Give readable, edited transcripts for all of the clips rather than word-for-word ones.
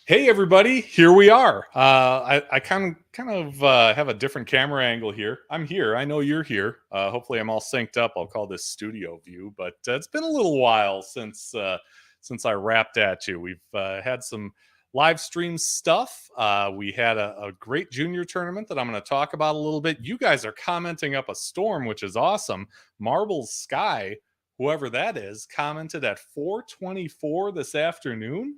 Hey everybody, here we are. I kind of have a different camera angle here. I'm here. I know you're here. Hopefully, I'm all synced up. I'll call this studio view, but it's been a little while since I rapped at you. We've had some live stream stuff. We had a great junior tournament that I'm going to talk about a little bit. You guys are commenting up a storm, which is awesome. Marbles Sky, whoever that is, commented at 4:24 this afternoon.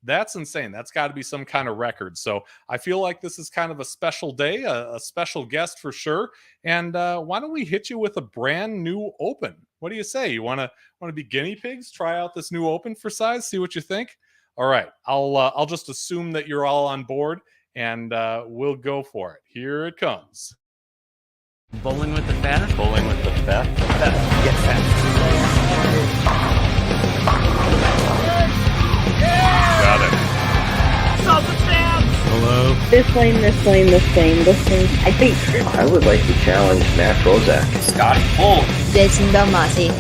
That's insane. That's got to be some kind of record. So I feel like this is kind of a special day, a special guest for sure. And why don't we hit you with a brand new open? What do you say? You want to be guinea pigs? Try out this new open for size. See what you think. All right. I'll just assume that you're all on board, and we'll go for it. Here it comes. Bowling with the fat. Bowling with the fat. Get fat. Got it. Hello. This lane, this lane, this lane, this lane. I think. I would like to challenge Matt Rozak. Scotty Bull. Jason Belmasi.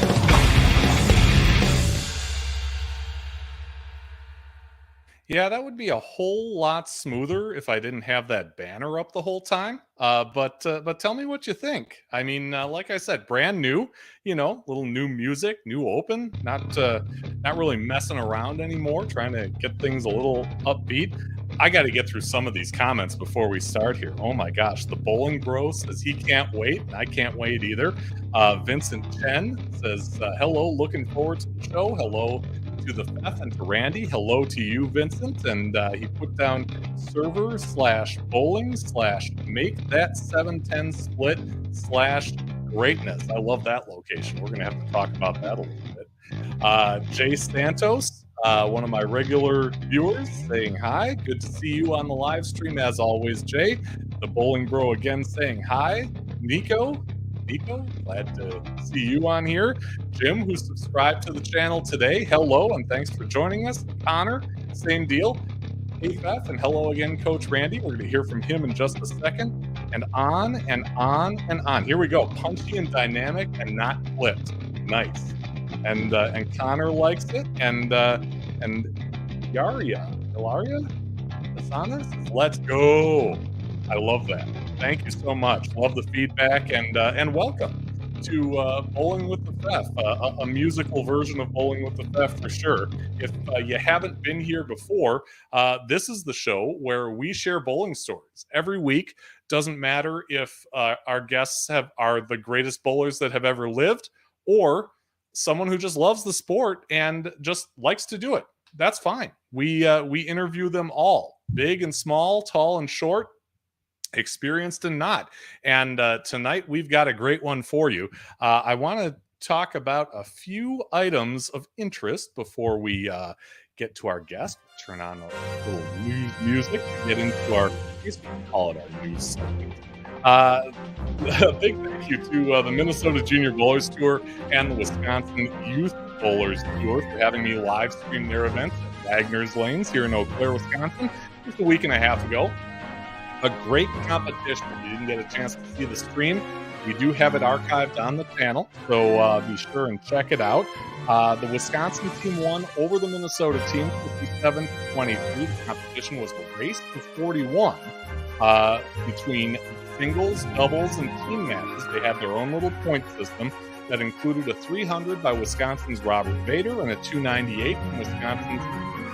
Yeah, that would be a whole lot smoother if I didn't have that banner up the whole time. But tell me what you think. I mean, like I said, brand new. Little new music, new open. Not really messing around anymore. Trying to get things a little upbeat. I got to get through some of these comments before we start here. Oh my gosh, the Bowling Bro says he can't wait. I can't wait either. Vincent Chen says hello, looking forward to the show. Hello to the Feth and to Randy. Hello to you, Vincent. And he put down server/bowling/make that 710 split /greatness. I love that location. We're going to have to talk about that a little bit. Jay Santos, one of my regular viewers, saying hi. Good to see you on the live stream as always, Jay. The Bowling Bro again saying hi. Nico, glad to see you on here. Jim, who subscribed to the channel today, hello and thanks for joining us. Connor, same deal. AFF, and hello again, Coach Randy. We're going to hear from him in just a second. And on and on and on. Here we go. Punchy and dynamic and not clipped. Nice. And Connor likes it. And Ilaria, Asanas, let's go. I love that. Thank you so much. Love the feedback, and welcome to Bowling with the Fef, a musical version of Bowling with the Fef for sure. If you haven't been here before, this is the show where we share bowling stories every week. Doesn't matter if our guests are the greatest bowlers that have ever lived, or someone who just loves the sport and just likes to do it. That's fine. We interview them all, big and small, tall and short, experienced and not. And tonight we've got a great one for you. I want to talk about a few items of interest before we get to our guest. Turn on a little news music to get into our, I guess we can call it our news segment. A big thank you to the Minnesota Junior Bowlers Tour and the Wisconsin Youth Bowlers Tour for having me live stream their event at Wagner's Lanes here in Eau Claire, Wisconsin, just a week and a half ago. A great competition. If you didn't get a chance to see the stream, we do have it archived on the channel, so be sure and check it out. The Wisconsin team won over the Minnesota team 57-23. The competition was a race to 41 between singles, doubles, and team matches. They had their own little point system that included a 300 by Wisconsin's Robert Vader and a 298 from Wisconsin's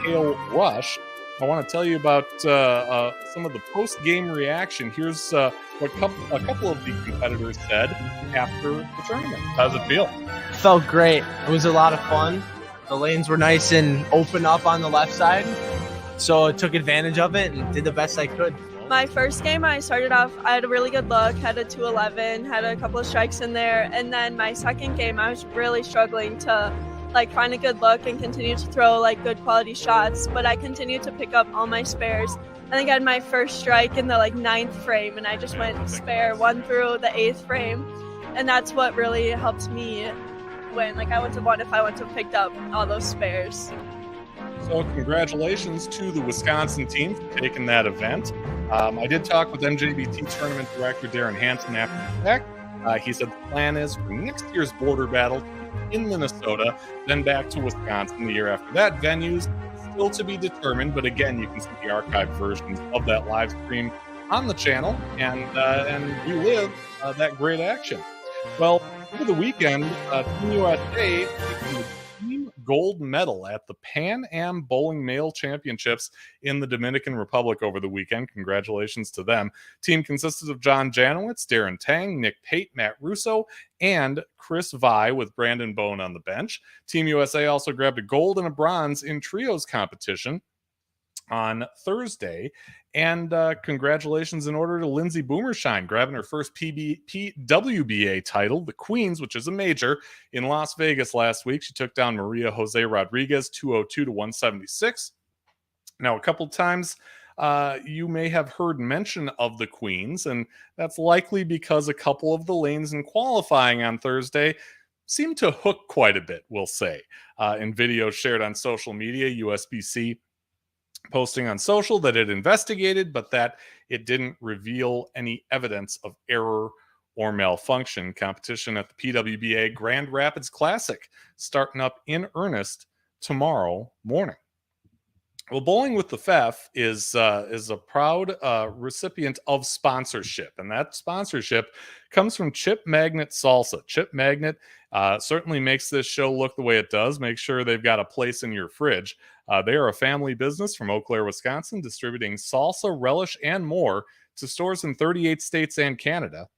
Hale Rush. I want to tell you about some of the post-game reaction. Here's what a couple of the competitors said after the tournament. How's it feel? Felt great. It was a lot of fun. The lanes were nice and open up on the left side, so I took advantage of it and did the best I could. My first game, I started off, I had a really good look, had a 211, had a couple of strikes in there, and then my second game, I was really struggling to find a good look and continue to throw good quality shots, but I continued to pick up all my spares. I think I had my first strike in the 9th frame, and I just went spare 1 through the 8th frame, and that's what really helped me win. I would have won if I wouldn't have picked up all those spares. So congratulations to the Wisconsin team for taking that event. I did talk with MJBT tournament director Darren Hansen after the fact. He said the plan is for next year's border battle in Minnesota, then back to Wisconsin the year after that. Venues still to be determined, but again, you can see the archived versions of that live stream on the channel and relive that great action. Well, over the weekend, Team USA taking the team gold medal at the Pan Am Bowling Male Championships in the Dominican Republic over the weekend. Congratulations to them. Team consisted of John Janowitz, Darren Tang, Nick Pate, Matt Russo, and Chris Vi with Brandon Bone on the bench. Team USA also grabbed a gold and a bronze in trios competition on Thursday. And congratulations in order to Lindsay Boomershine, grabbing her first WBA title, the Queens, which is a major, in Las Vegas last week. She took down Maria Jose Rodriguez 202 to 176. Now, a couple times you may have heard mention of the Queens, and that's likely because a couple of the lanes in qualifying on Thursday seemed to hook quite a bit, we'll say. In videos shared on social media, USBC posting on social that it investigated, but that it didn't reveal any evidence of error or malfunction. Competition at the PWBA Grand Rapids Classic starting up in earnest tomorrow morning. Well, Bowling with the FEF is a proud recipient of sponsorship, and that sponsorship comes from Chip Magnet Salsa. Chip Magnet certainly makes this show look the way it does. Make sure they've got a place in your fridge. They are a family business from Eau Claire, Wisconsin, distributing salsa, relish, and more to stores in 38 states and Canada.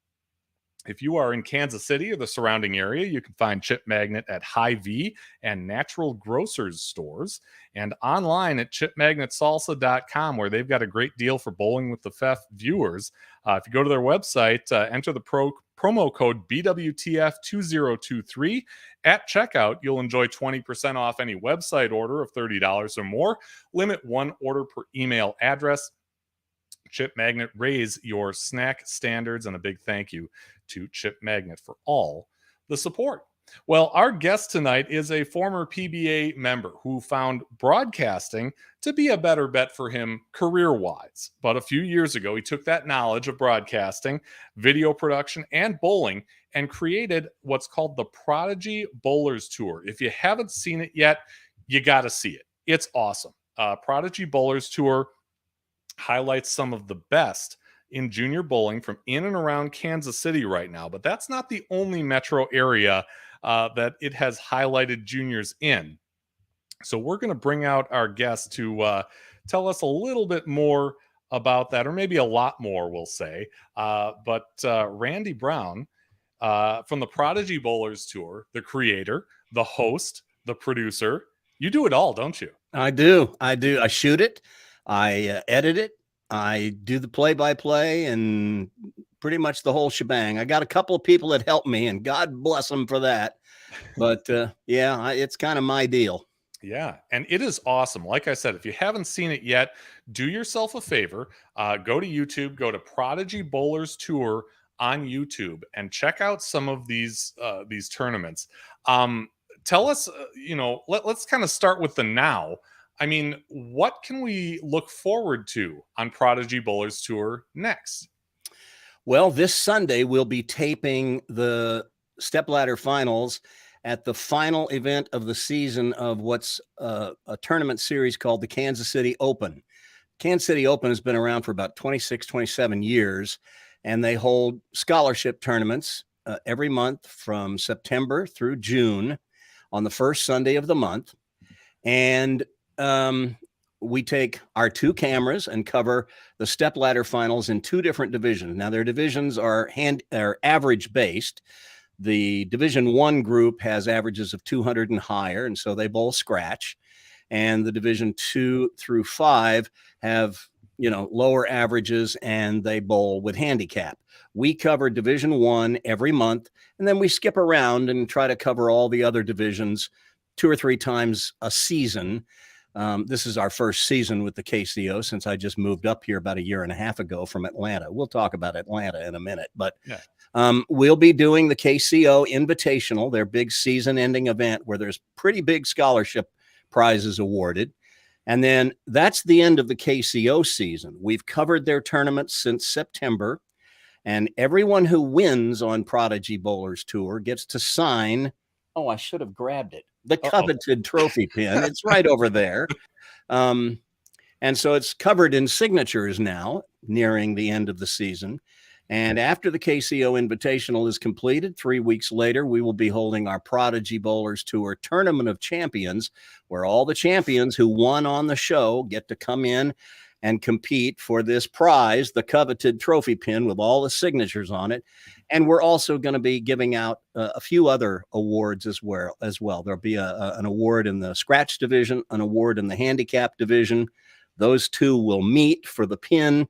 If you are in Kansas City or the surrounding area, you can find Chip Magnet at Hy-Vee and Natural Grocers stores, and online at chipmagnetsalsa.com, where they've got a great deal for Bowling with the FEF viewers. If you go to their website, enter the promo code BWTF2023 at checkout. You'll enjoy 20% off any website order of $30 or more. Limit one order per email address. Chip Magnet, raise your snack standards, and a big thank you to Chip Magnet for all the support. Well, our guest tonight is a former PBA member who found broadcasting to be a better bet for him career-wise. But a few years ago, he took that knowledge of broadcasting, video production, and bowling and created what's called the Prodigy Bowlers Tour. If you haven't seen it yet, you got to see it. It's awesome. Prodigy Bowlers Tour highlights some of the best in junior bowling from in and around Kansas City right now. But that's not the only metro area that it has highlighted juniors in. So we're going to bring out our guest to tell us a little bit more about that, or maybe a lot more, we'll say. But Randy Brown from the Prodigy Bowlers Tour, the creator, the host, the producer. You do it all, don't you? I do. I shoot it. I edit it. I do the play-by-play and pretty much the whole shebang. I got a couple of people that help me, and God bless them for that. But yeah, it's kind of my deal. Yeah, and it is awesome. Like I said, if you haven't seen it yet, do yourself a favor. Go to YouTube, go to Prodigy Bowlers Tour on YouTube, and check out some of these tournaments. Tell us, let's kind of start with the now. I mean, what can we look forward to on Prodigy Bowlers Tour next? Well, this Sunday we'll be taping the stepladder finals at the final event of the season of what's a tournament series called the Kansas City Open. Kansas City Open has been around for about 26, 27 years, and they hold scholarship tournaments every month from September through June on the first Sunday of the month. And we take our two cameras and cover the stepladder finals in two different divisions. Now, their divisions are average based. The Division I group has averages of 200 and higher, and so they bowl scratch. And the Division II through 5 have, lower averages, and they bowl with handicap. We cover Division I every month, and then we skip around and try to cover all the other divisions 2 or 3 times a season. This is our first season with the KCO since I just moved up here about a year and a half ago from Atlanta. We'll talk about Atlanta in a minute, but we'll be doing the KCO Invitational, their big season-ending event where there's pretty big scholarship prizes awarded. And then that's the end of the KCO season. We've covered their tournaments since September, and everyone who wins on Prodigy Bowlers Tour gets to sign. Oh, I should have grabbed it. The coveted trophy pin. It's right over there. And so it's covered in signatures now, nearing the end of the season. And after the KCO Invitational is completed, 3 weeks later, we will be holding our Prodigy Bowlers Tour Tournament of Champions, where all the champions who won on the show get to come in and compete for this prize, the coveted trophy pin with all the signatures on it. And we're also going to be giving out a few other awards as well. There'll be an award in the scratch division, an award in the handicap division. Those two will meet for the pin.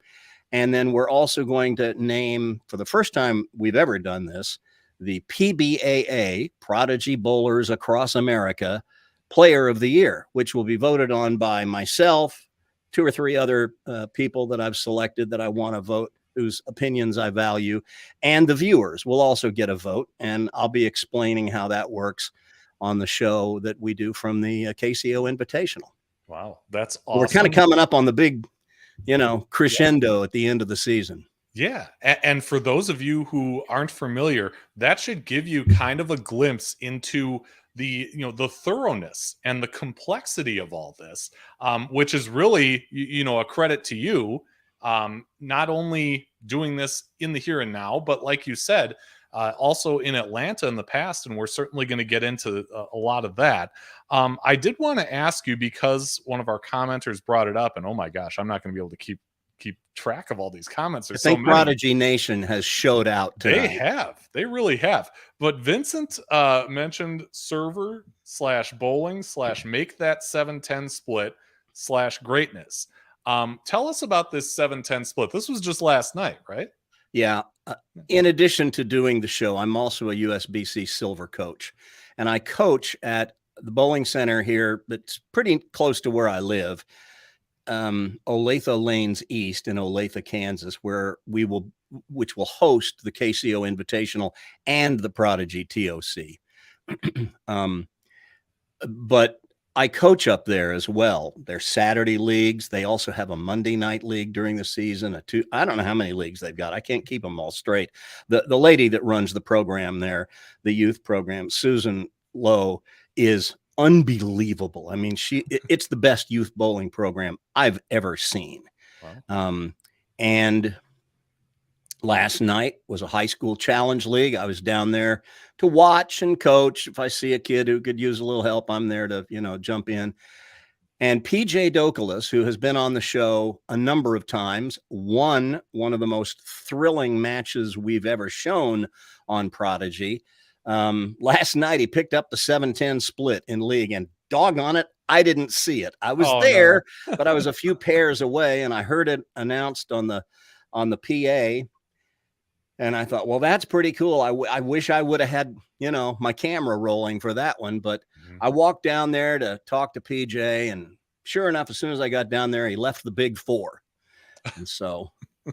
And then we're also going to name, for the first time we've ever done this, the PBAA, Prodigy Bowlers Across America, Player of the Year, which will be voted on by myself, 2 or 3 other people that I've selected that I want to vote, whose opinions I value, and the viewers will also get a vote. And I'll be explaining how that works on the show that we do from the KCO Invitational. Wow, that's awesome. We're kind of coming up on the big, crescendo at the end of the season. Yeah. And for those of you who aren't familiar, that should give you kind of a glimpse into the thoroughness and the complexity of all this, which is really, a credit to you, not only doing this in the here and now, but like you said, also in Atlanta in the past, and we're certainly going to get into a lot of that. I did want to ask you, because one of our commenters brought it up, and oh my gosh, I'm not going to be able to keep track of all these comments. There's I think so many. Prodigy Nation has showed out tonight. They really have. But Vincent mentioned server/bowling/make that 7-10 split/greatness. Tell us about this 7-10 split. This was just last night, right? Yeah. In addition to doing the show, I'm also a USBC Silver coach, and I coach at the bowling center here that's pretty close to where I live, Olathe Lanes East in Olathe, Kansas, which will host the KCO Invitational and the Prodigy TOC. But I coach up there as well. They're Saturday leagues. They also have a Monday night league during the season. I don't know how many leagues they've got. I can't keep them all straight. The lady that runs the program there, the youth program, Susan Lowe, is unbelievable. I mean, it's the best youth bowling program I've ever seen. Wow. And last night was a high school challenge league. I was down there to watch and coach. If I see a kid who could use a little help, I'm there to, jump in. And PJ Dokalis, who has been on the show a number of times, won one of the most thrilling matches we've ever shown on Prodigy. Last night, he picked up the 7-10 split in league, and doggone it, I didn't see it. I was there, but I was a few pairs away, and I heard it announced on the PA. And I thought, well, that's pretty cool. I wish I would have had, my camera rolling for that one. But I walked down there to talk to PJ. And sure enough, as soon as I got down there, he left the big 4. And so I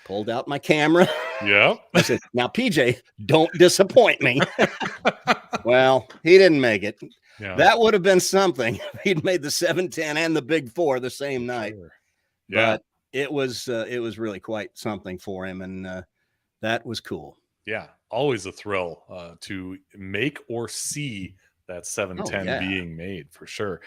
pulled out my camera. Yeah. I said, now, PJ, don't disappoint me. Well, he didn't make it. Yeah. That would have been something. He'd made the 7-10 and the big 4 the same night. Sure. Yeah. But it was really quite something for him. And, that was cool. Yeah, always a thrill to make or see that 7-10 being made, for sure.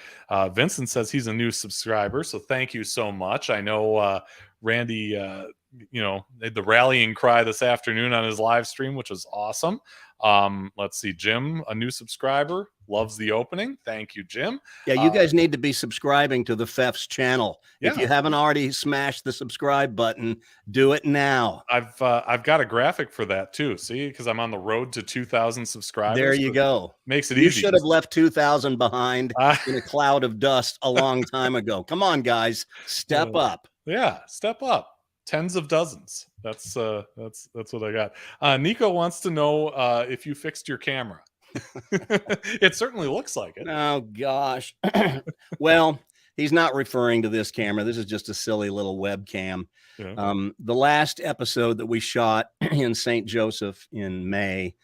Vincent says he's a new subscriber, so thank you so much. I know Randy, the rallying cry this afternoon on his live stream, which was awesome. Let's see, Jim, a new subscriber, loves the opening. Thank you, Jim. Yeah, you guys need to be subscribing to the Fef's channel. Yeah. If you haven't already smashed the subscribe button, do it now. I've got a graphic for that too. See, because I'm on the road to 2,000 subscribers. There you go. Makes it easy. You should have left 2,000 behind in a cloud of dust a long time ago. Come on, guys, step up. Yeah, step up. Tens of dozens. That's what I got. Nico wants to know if you fixed your camera. It certainly looks like it. Oh gosh. Well, he's not referring to this camera. This is just a silly little webcam. Yeah. The last episode that we shot in St. Joseph in May,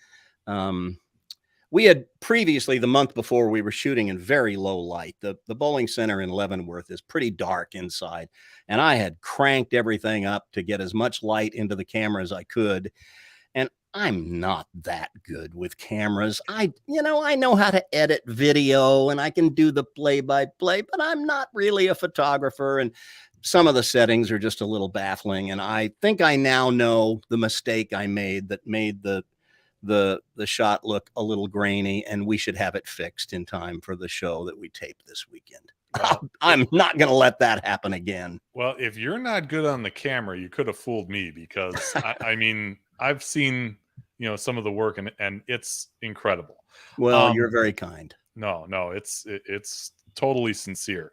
we had previously, the month before, we were shooting in very low light. The bowling center in Leavenworth is pretty dark inside, and I had cranked everything up to get as much light into the camera as I could. And I'm not that good with cameras. I know how to edit video and I can do the play-by-play, but I'm not really a photographer. And some of the settings are just a little baffling. And I think I now know the mistake I made that made the shot look a little grainy, and we should have it fixed in time for the show that we tape this weekend. Well, I'm not going to let that happen again. Well, if you're not good on the camera, you could have fooled me, because I mean, I've seen, some of the work, and it's incredible. Well, you're very kind. No, it's totally sincere.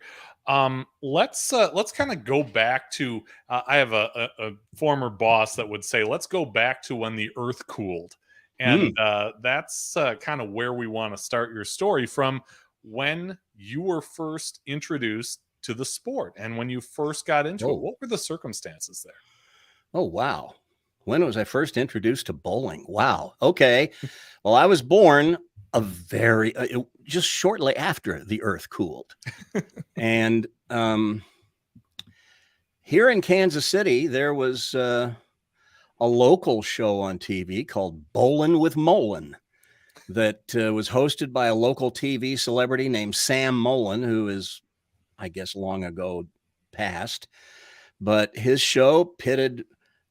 Let's kind of go back to, I have a former boss that would say, let's go back to when the earth cooled. And that's kind of where we want to start your story, from when you were first introduced to the sport and when you first got into it. What were the circumstances there? Oh, wow. When was I first introduced to bowling? Wow. Okay. Well, I was born just shortly after the earth cooled. And here in Kansas City, there was a local show on TV called Bowlin' with Molin that was hosted by a local TV celebrity named Sam Molin, who is, I guess, long ago passed. But his show pitted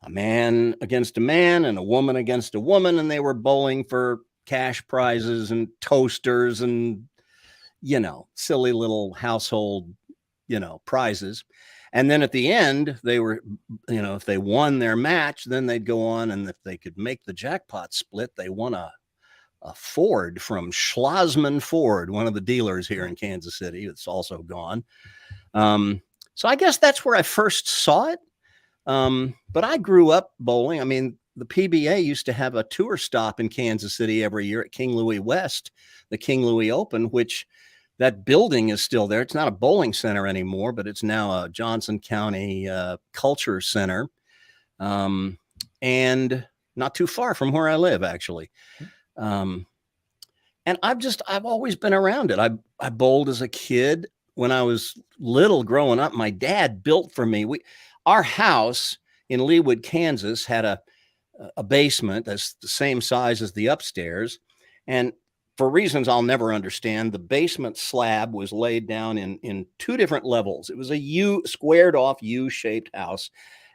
a man against a man and a woman against a woman, and they were bowling for cash prizes and toasters and, silly little household, prizes. And then at the end, they were, if they won their match, then they'd go on, and if they could make the jackpot split, they won a Ford from Schlossman Ford, one of the dealers here in Kansas City. It's also gone. So I guess that's where I first saw it. But I grew up bowling. I mean, the PBA used to have a tour stop in Kansas City every year at King Louis West, the King Louis Open, which that building is still there. It's not a bowling center anymore, but it's now a Johnson County culture center, and not too far from where I live, actually. And I've always been around it. I bowled as a kid. When I was little growing up, my dad built for me. Our house in Leawood, Kansas had a basement that's the same size as the upstairs. And for reasons I'll never understand, the basement slab was laid down in two different levels. It was a squared off U-shaped house.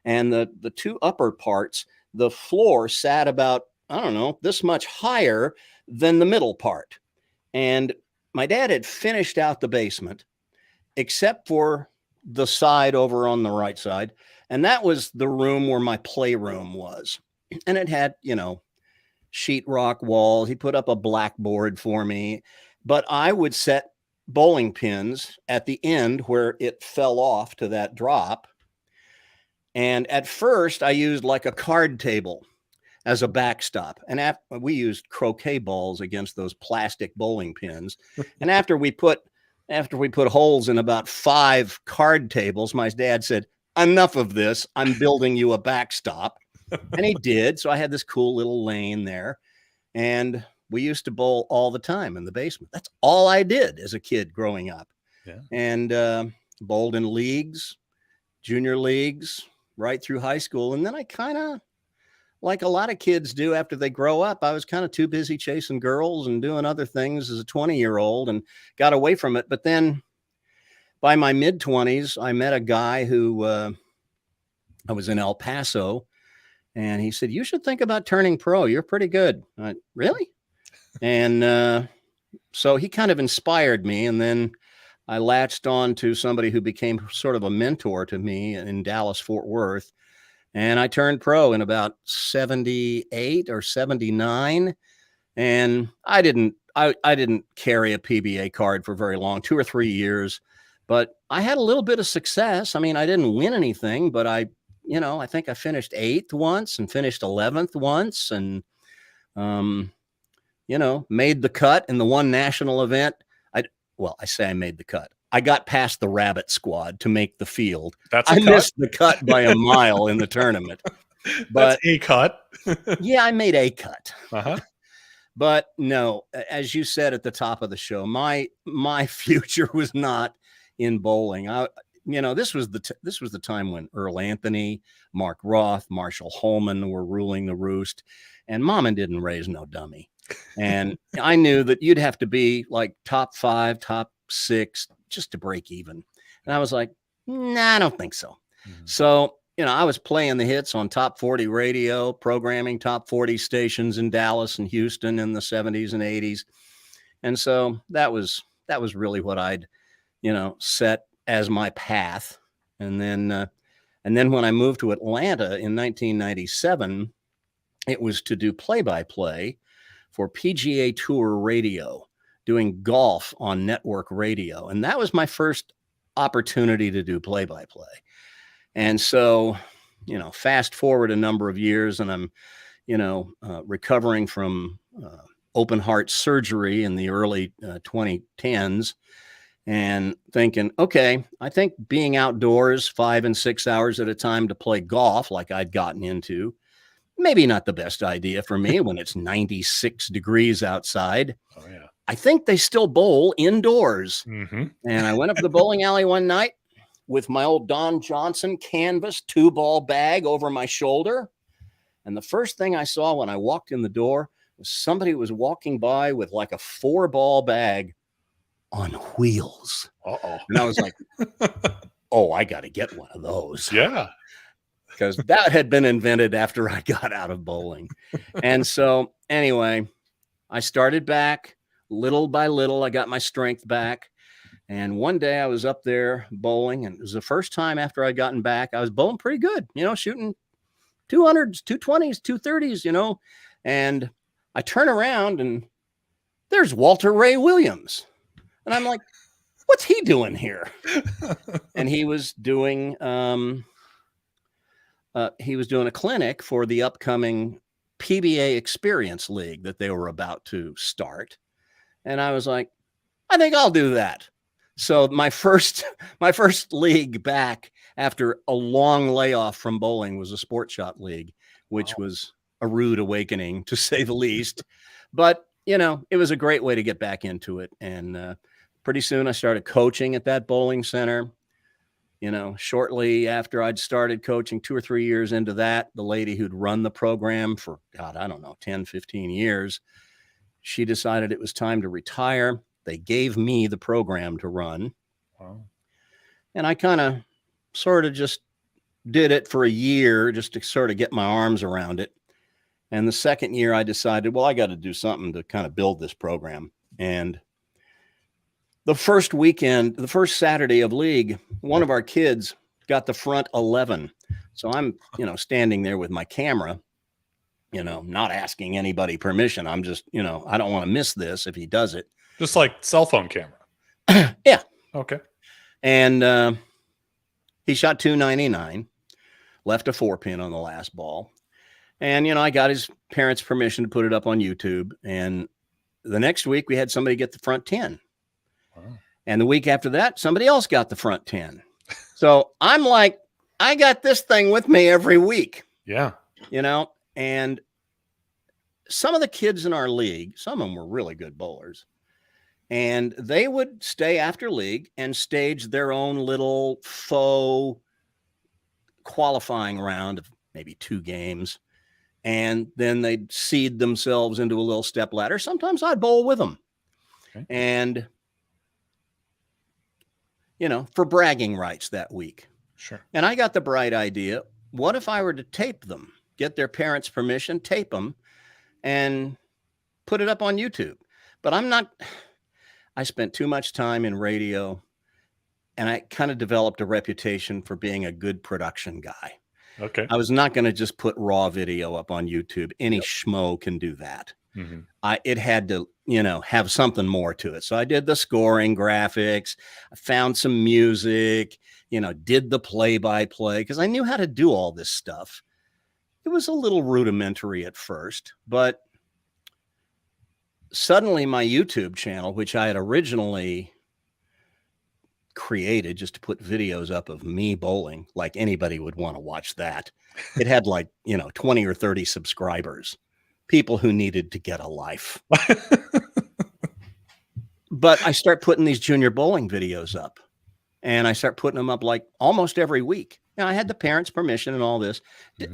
And the two upper parts, the floor sat about, I don't know, this much higher than the middle part. And my dad had finished out the basement, except for the side over on the right side. And that was the room where my playroom was. And it had, sheetrock walls. He put up a blackboard for me, but I would set bowling pins at the end where it fell off to that drop. And at first I used like a card table as a backstop. And we used croquet balls against those plastic bowling pins. And after we put holes in about 5 card tables, my dad said, enough of this. I'm building you a backstop. And he did. So I had this cool little lane there. And we used to bowl all the time in the basement. That's all I did as a kid growing up. Yeah. And bowled in leagues, junior leagues, right through high school. And then I kind of, like a lot of kids do after they grow up, I was kind of too busy chasing girls and doing other things as a 20-year-old and got away from it. But then by my mid-20s, I met a guy who I was in El Paso. And he said, you should think about turning pro. You're pretty good. Really? And so he kind of inspired me. And then I latched on to somebody who became sort of a mentor to me in Dallas, Fort Worth. And I turned pro in about 78 or 79. And I didn't carry a PBA card for very long, 2 or 3 years. But I had a little bit of success. I mean, I didn't win anything, but I think I finished 8th once and finished 11th once, and, made the cut in the one national event. I say I made the cut. I got past the rabbit squad to make the field. I missed the cut by a mile in the tournament. But that's a cut. Yeah, I made a cut. Uh-huh. But no, as you said at the top of the show, my future was not in bowling. this was the time when Earl Anthony, Mark Roth, Marshall Holman were ruling the roost, and Mama didn't raise no dummy. And I knew that you'd have to be like top 5, top 6 just to break even. And I was like, nah, I don't think so. So, I was playing the hits on top 40 radio, programming top 40 stations in Dallas and Houston in the 70s and 80s. And so that was really what I'd, set as my path. And then when I moved to Atlanta in 1997, it was to do play-by-play for PGA Tour radio, doing golf on network radio. And that was my first opportunity to do play-by-play. And so, fast forward a number of years, and I'm, recovering from open heart surgery in the early 2010s, and thinking, okay, I think being outdoors 5 and 6 hours at a time to play golf like I'd gotten into, maybe not the best idea for me when it's 96 degrees outside. Oh, yeah. I think they still bowl indoors. Mm-hmm. And I went up to the bowling alley one night with my old Don Johnson canvas 2-ball bag over my shoulder. And the first thing I saw when I walked in the door was somebody was walking by with like a 4-ball bag on wheels. Uh-oh. And I was like, oh, I got to get one of those. Yeah. Because that had been invented after I got out of bowling. And so anyway, I started back little by little. I got my strength back. And one day I was up there bowling, and it was the first time after I'd gotten back. I was bowling pretty good, shooting 200s, 220s, 230s, and I turn around and there's Walter Ray Williams. And I'm like, what's he doing here? And he was doing a clinic for the upcoming PBA Experience League that they were about to start. And I was like, I think I'll do that. So my first league back after a long layoff from bowling was a Sport Shot League, which was a rude awakening to say the least. But, it was a great way to get back into it. And pretty soon I started coaching at that bowling center. Shortly after I'd started coaching, 2 or 3 years into that, the lady who'd run the program for, 10, 15 years, she decided it was time to retire. They gave me the program to run. Wow. And I kind of sort of just did it for a year just to sort of get my arms around it. And the second year I decided, well, I got to do something to kind of build this program. And the first Saturday of league, one of our kids got the front 11. So I'm, standing there with my camera, not asking anybody permission. I'm just, I don't want to miss this if he does it. Just like cell phone camera. Yeah. Okay. And he shot 299, left a 4-pin on the last ball. And, I got his parents' permission to put it up on YouTube. And the next week we had somebody get the front 10. Wow. And the week after that, somebody else got the front 10. So I'm like, I got this thing with me every week. Yeah. And some of the kids in our league, some of them were really good bowlers. And they would stay after league and stage their own little faux qualifying round of maybe 2 games. And then they'd seed themselves into a little step ladder. Sometimes I'd bowl with them. Okay. And, for bragging rights that week. Sure. And I got the bright idea. What if I were to tape them, get their parents' permission, tape them, and put it up on YouTube? But I spent too much time in radio, and I kind of developed a reputation for being a good production guy. Okay. I was not going to just put raw video up on YouTube. Any schmo can do that. Mm-hmm. It had to, have something more to it. So I did the scoring graphics. I found some music, did the play-by-play because I knew how to do all this stuff. It was a little rudimentary at first, but suddenly my YouTube channel, which I had originally created just to put videos up of me bowling, like anybody would want to watch that. It had 20 or 30 subscribers, people who needed to get a life. But I start putting these junior bowling videos up, and I start putting them up like almost every week. Now, I had the parents' permission and all this.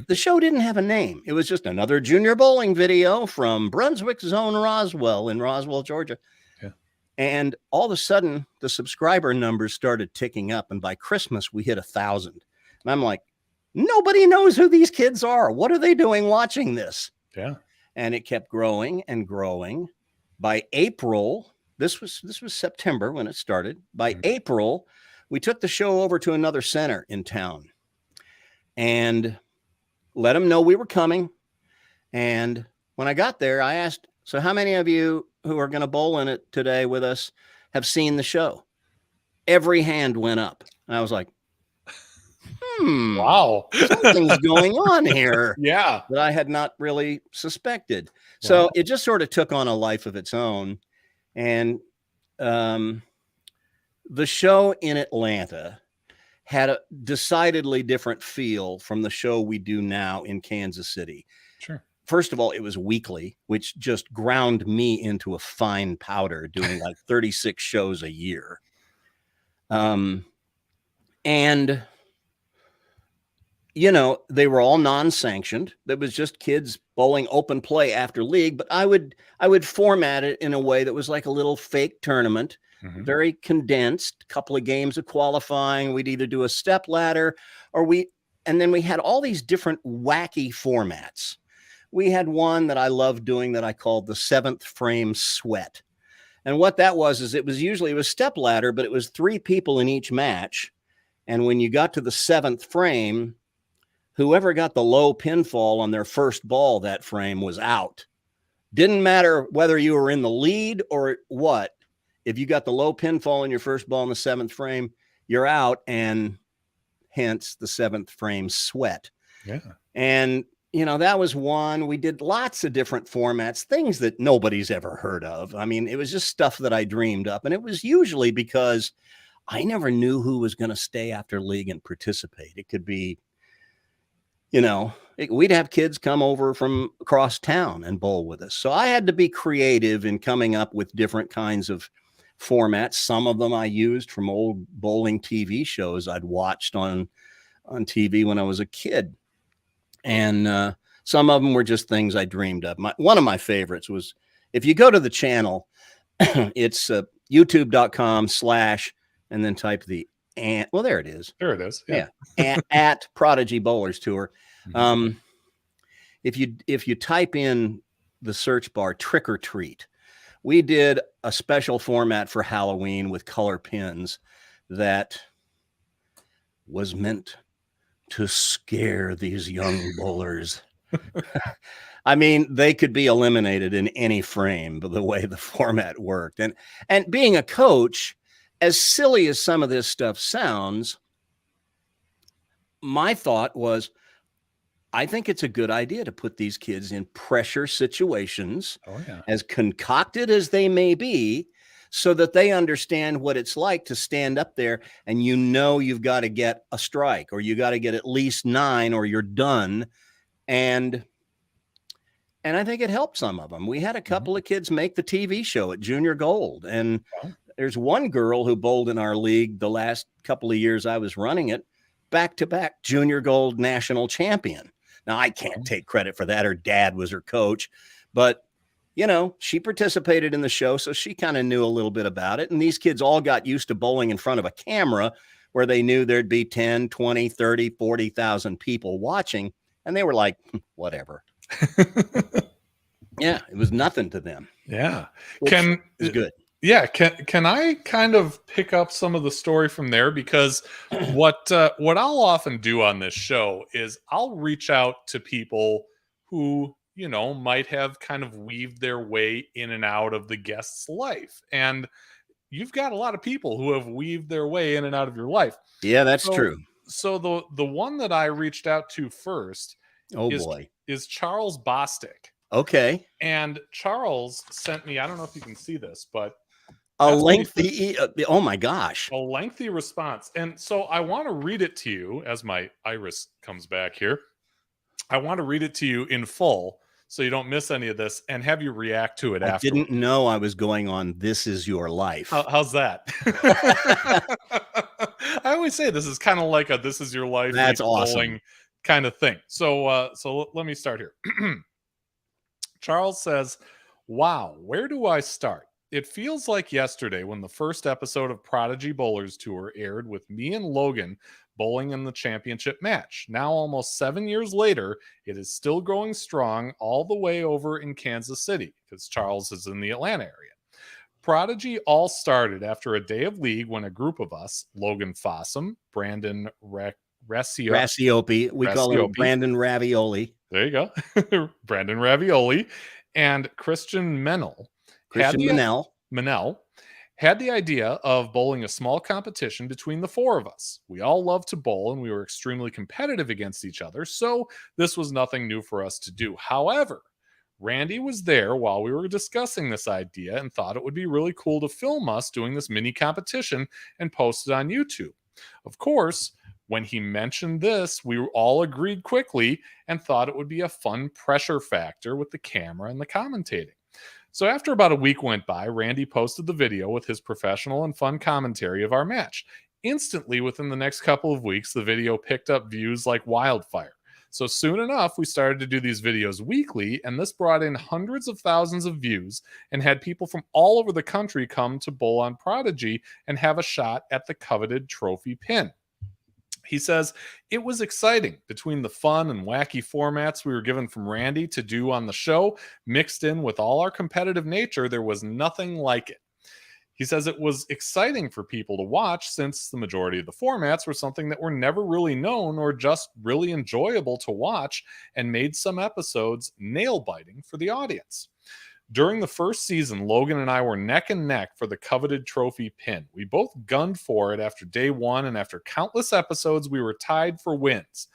The show didn't have a name. It was just another junior bowling video from Brunswick Zone Roswell in Roswell, Georgia. Yeah. And all of a sudden, the subscriber numbers started ticking up. And by Christmas, we hit 1,000. And I'm like, nobody knows who these kids are. What are they doing watching this? Yeah. And it kept growing and growing. By April, this was September when it started. By April, we took the show over to another center in town and let them know we were coming. And when I got there, I asked, so how many of you who are going to bowl in it today with us have seen the show? Every hand went up. And I was like, wow, something's going on here. Yeah. That I had not really suspected. So it just sort of took on a life of its own. And the show in Atlanta had a decidedly different feel from the show we do now in Kansas City. Sure. First of all, it was weekly, which just ground me into a fine powder, doing like 36 shows a year. And, you know, they were all non-sanctioned. That was just kids bowling open play after league. But I would format it in a way that was like a little fake tournament, very condensed, couple of games of qualifying. We'd either do a step ladder and then we had all these different wacky formats. We had one that I loved doing that I called the 7th frame sweat. And what that was is it was step ladder, but it was 3 people in each match. And when you got to the 7th frame, whoever got the low pinfall on their first ball that frame was out. Didn't matter whether you were in the lead or what. If you got the low pinfall in your first ball in the 7th frame, you're out, and hence the 7th frame sweat. Yeah. And, you know, that was one. We did lots of different formats, things that nobody's ever heard of. I mean, it was just stuff that I dreamed up. And it was usually because I never knew who was going to stay after league and participate. It could be, you know, we'd have kids come over from across town and bowl with us. So I had to be creative in coming up with different kinds of formats. Some of them I used from old bowling TV shows I'd watched on TV when I was a kid. And some of them were just things I dreamed up. One of my favorites was, if you go to the channel, it's youtube.com/ and then type the well, there it is. There it is. Yeah. at Prodigy Bowlers Tour. If you type in the search bar trick or treat, we did a special format for Halloween with color pins that was meant to scare these young bowlers. I mean, they could be eliminated in any frame, but the way the format worked. And being a coach, as silly as some of this stuff sounds, my thought was, I think it's a good idea to put these kids in pressure situations, as concocted as they may be, so that they understand what it's like to stand up there and you've got to get a strike, or you got to get at least 9 or you're done. And I think it helped some of them. We had a couple of kids make the TV show at Junior Gold. And there's one girl who bowled in our league the last couple of years I was running it, back-to-back Junior Gold national champion. Now, I can't take credit for that. Her dad was her coach, but, you know, she participated in the show, so she kind of knew a little bit about it. And these kids all got used to bowling in front of a camera where they knew there'd be 10, 20, 30, 40,000 people watching. And they were like, whatever. Yeah, it was nothing to them. Yeah. It was good. Yeah, can I kind of pick up some of the story from there? Because what I'll often do on this show is I'll reach out to people who, you know, might have kind of weaved their way in and out of the guest's life. And you've got a lot of people who have weaved their way in and out of your life. Yeah, that's true. So the one that I reached out to first is Charles Bostic. Okay. And Charles sent me, I don't know if you can see this, but a lengthy, oh my gosh. A lengthy response. And so I want to read it to you as my iris comes back here. I want to read it to you in full so you don't miss any of this and have you react to it after. I didn't know I was going on This Is Your Life. How's that? always say this is kind of like a "This Is Your Life" That's meets awesome. bowling kind of thing. So let me start here. Charles says, "Wow, where do I start? It feels like yesterday when the first episode of Prodigy Bowlers Tour aired with me and Logan bowling in the championship match. Now, almost 7 years later, it is still going strong all the way over in Kansas City because Charles is in the Atlanta area. Prodigy all started after a day of league when a group of us, Logan Fossum, Brandon Rassiope. We call him Rassiope. Brandon Ravioli. There you go. Brandon Ravioli and Christian Menel. Menel had the idea of bowling a small competition between the four of us. We all love to bowl and we were extremely competitive against each other, so this was nothing new for us to do. However, Randy was there while we were discussing this idea and thought it would be really cool to film us doing this mini competition and post it on YouTube. Of course, when he mentioned this, we all agreed quickly and thought it would be a fun pressure factor with the camera and the commentating. So after about a week went by, Randy posted the video with his professional and fun commentary of our match. Instantly, within the next couple of weeks, the video picked up views like wildfire. So soon enough, we started to do these videos weekly, and this brought in hundreds of thousands of views and had people from all over the country come to bowl on Prodigy and have a shot at the coveted trophy pin. He says, it was exciting between the fun and wacky formats we were given from Randy to do on the show, mixed in with all our competitive nature. There was nothing like it. He says it was exciting for people to watch since the majority of the formats were something that were never really known or just really enjoyable to watch and made some episodes nail-biting for the audience. During the first season, Logan and I were neck and neck for the coveted trophy pin. We both gunned for it after day one, and after countless episodes, we were tied for wins.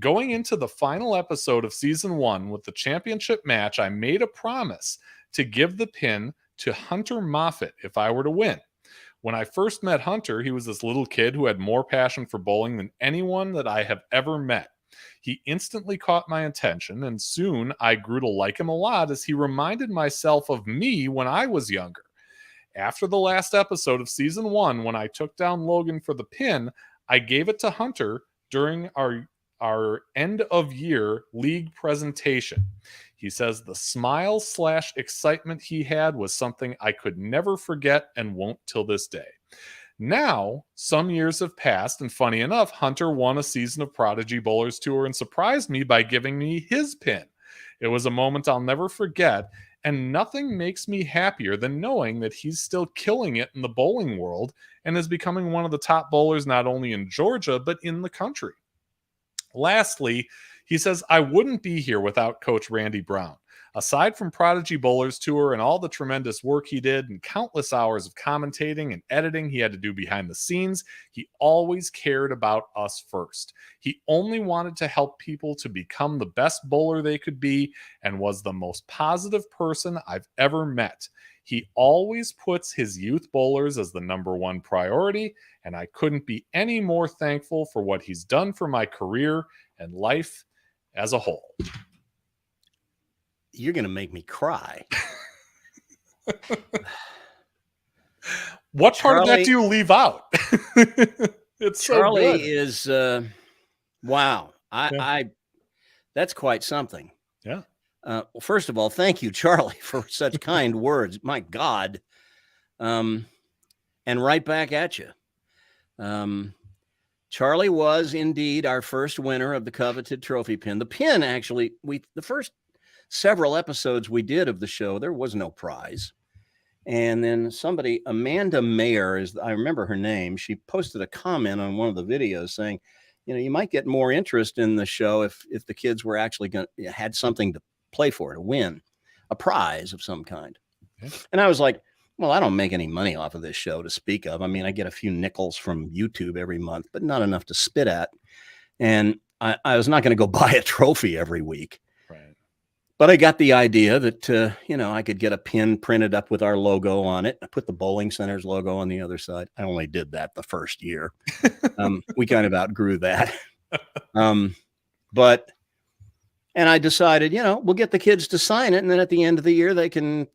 Going into the final episode of season 1 with the championship match, I made a promise to give the pin to Hunter Moffat if I were to win. When I first met Hunter, he was this little kid who had more passion for bowling than anyone that I have ever met. He instantly caught my attention, and soon I grew to like him a lot as he reminded myself of me when I was younger. After the last episode of season 1, when I took down Logan for the pin, I gave it to Hunter during our end of year league presentation. He says the smile/excitement he had was something I could never forget and won't till this day. Now, some years have passed, and funny enough, Hunter won a season of Prodigy Bowlers Tour and surprised me by giving me his pin. It was a moment I'll never forget, and nothing makes me happier than knowing that he's still killing it in the bowling world and is becoming one of the top bowlers not only in Georgia, but in the country. Lastly, he says, I wouldn't be here without Coach Randy Brown. Aside from Prodigy Bowlers Tour and all the tremendous work he did and countless hours of commentating and editing he had to do behind the scenes, he always cared about us first. He only wanted to help people to become the best bowler they could be and was the most positive person I've ever met. He always puts his youth bowlers as the number one priority, and I couldn't be any more thankful for what he's done for my career and life as a whole. You're going to make me cry. What part of that do you leave out? It's Charlie so good. is, wow. That's quite something. Yeah. Well, first of all, thank you, Charlie, for such kind words. My God. And right back at you. Charlie was indeed our first winner of the coveted trophy pin. The pin, actually, the first several episodes we did of the show, there was no prize. And then Amanda Mayer, I remember her name, she posted a comment on one of the videos saying, you might get more interest in the show if the kids were actually had something to play for, to win a prize of some kind. Okay. And I was like, well, I don't make any money off of this show to speak of. I mean, I get a few nickels from YouTube every month, but not enough to spit at. And I was not going to go buy a trophy every week. Right. But I got the idea that, I could get a pin printed up with our logo on it. I put the Bowling Center's logo on the other side. I only did that the first year. We kind of outgrew that. And I decided, we'll get the kids to sign it. And then at the end of the year, they can,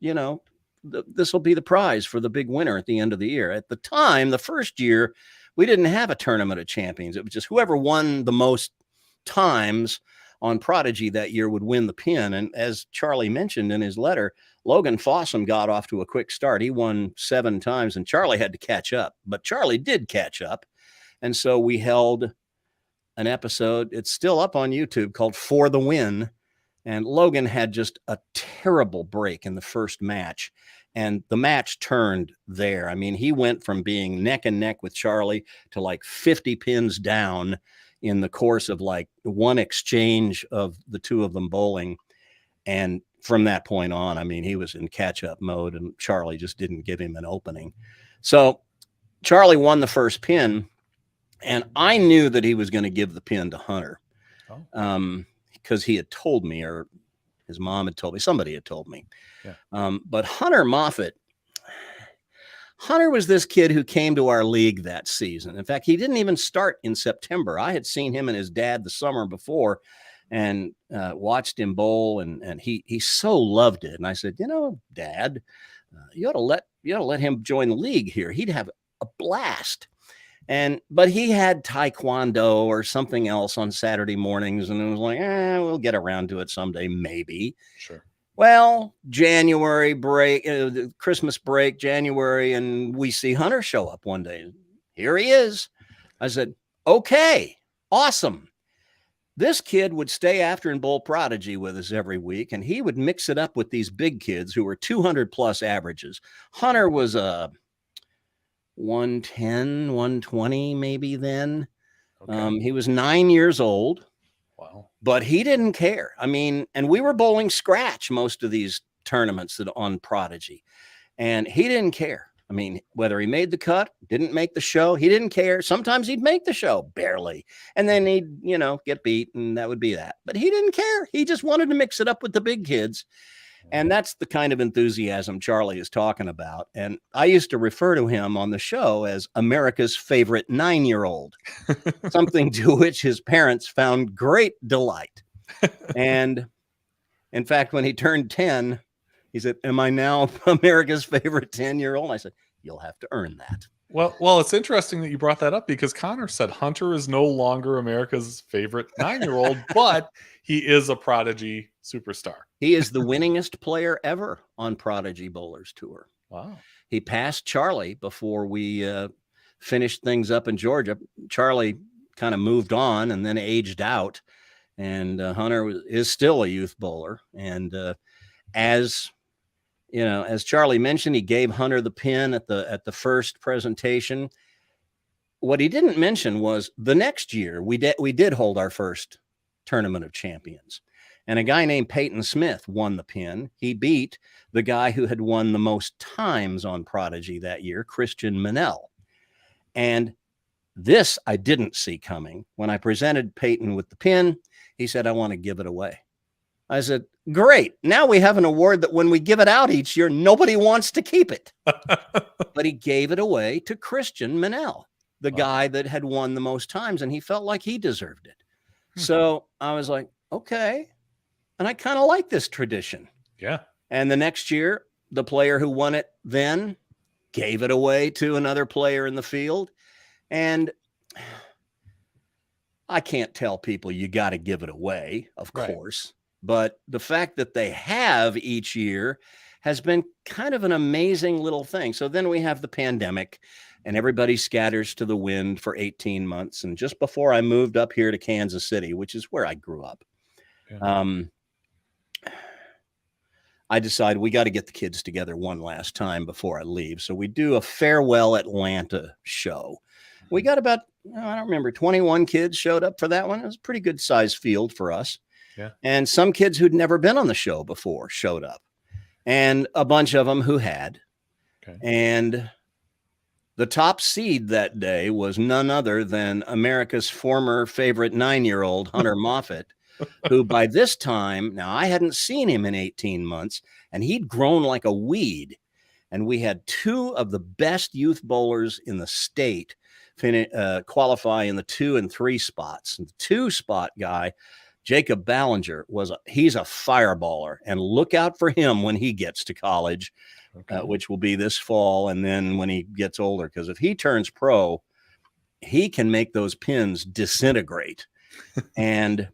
this will be the prize for the big winner at the end of the year. At the time, the first year, we didn't have a tournament of champions. It was just whoever won the most times on Prodigy that year would win the pin. And as Charlie mentioned in his letter, Logan Fossum got off to a quick start. He won 7 times, and Charlie had to catch up. But Charlie did catch up. And so we held an episode. It's still up on YouTube, called For the Win. And Logan had just a terrible break in the first match. And the match turned there. I mean, he went from being neck and neck with Charlie to like 50 pins down in the course of like one exchange of the two of them bowling. And from that point on, I mean, he was in catch-up mode, and Charlie just didn't give him an opening. So Charlie won the first pin, and I knew that he was going to give the pin to Hunter. Because he had told me, or his mom had told me, somebody had told me. Yeah. But Hunter was this kid who came to our league that season. In fact, he didn't even start in September. I had seen him and his dad the summer before and watched him bowl, and he so loved it. And I said, you know, Dad, you ought to let him join the league here. He'd have a blast. But he had taekwondo or something else on Saturday mornings, and it was like, we'll get around to it someday, maybe. Sure. Well, January break, Christmas break, January, and we see Hunter show up one day. Here he is. I said, okay, awesome. This kid would stay after and bowl Prodigy with us every week, and he would mix it up with these big kids who were 200 plus averages. Hunter was a 110, 120 maybe then. Okay. He was 9 years old. Wow. But he didn't care. I mean, and we were bowling scratch most of these tournaments on Prodigy, and he didn't care. I mean, whether he made the cut, didn't make the show, he didn't care. Sometimes he'd make the show, barely. And then he'd, get beat, and that would be that. But he didn't care. He just wanted to mix it up with the big kids. And that's the kind of enthusiasm Charlie is talking about. And I used to refer to him on the show as America's favorite 9-year-old, something to which his parents found great delight. And in fact, when he turned 10, he said, am I now America's favorite 10-year-old? I said, you'll have to earn that. Well, it's interesting that you brought that up, because Connor said Hunter is no longer America's favorite 9-year-old, but he is a Prodigy superstar. He is the winningest player ever on Prodigy Bowlers Tour. Wow. He passed Charlie before we finished things up in Georgia. Charlie kind of moved on and then aged out, and Hunter is still a youth bowler. And as Charlie mentioned, he gave Hunter the pin at the first presentation. What he didn't mention was the next year we did hold our first tournament of champions, and a guy named Peyton Smith won the pin. He beat the guy who had won the most times on Prodigy that year, Christian Manel. And this I didn't see coming. When I presented Peyton with the pin, he said, I want to give it away. I said, great. Now we have an award that when we give it out each year, nobody wants to keep it. But he gave it away to Christian Manel, the guy that had won the most times, and he felt like he deserved it. So I was like, okay. And I kind of like this tradition. Yeah. And the next year, the player who won it then gave it away to another player in the field. And I can't tell people you got to give it away, of course. But the fact that they have each year has been kind of an amazing little thing. So then we have the pandemic, and everybody scatters to the wind for 18 months. And just before I moved up here to Kansas City, which is where I grew up, I decided we got to get the kids together one last time before I leave. So we do a farewell Atlanta show. We got about, I don't remember, 21 kids showed up for that one. It was a pretty good size field for us. Yeah. And some kids who'd never been on the show before showed up, and a bunch of them who had. Okay. And the top seed that day was none other than America's former favorite 9-year-old, Hunter Moffitt, who by this time, now I hadn't seen him in 18 months, and he'd grown like a weed. And we had 2 of the best youth bowlers in the state qualify in the 2 and 3 spots. And the 2 spot guy, Jacob Ballinger, he's a fireballer, and look out for him when he gets to college, which will be this fall, and then when he gets older, because if he turns pro, he can make those pins disintegrate. And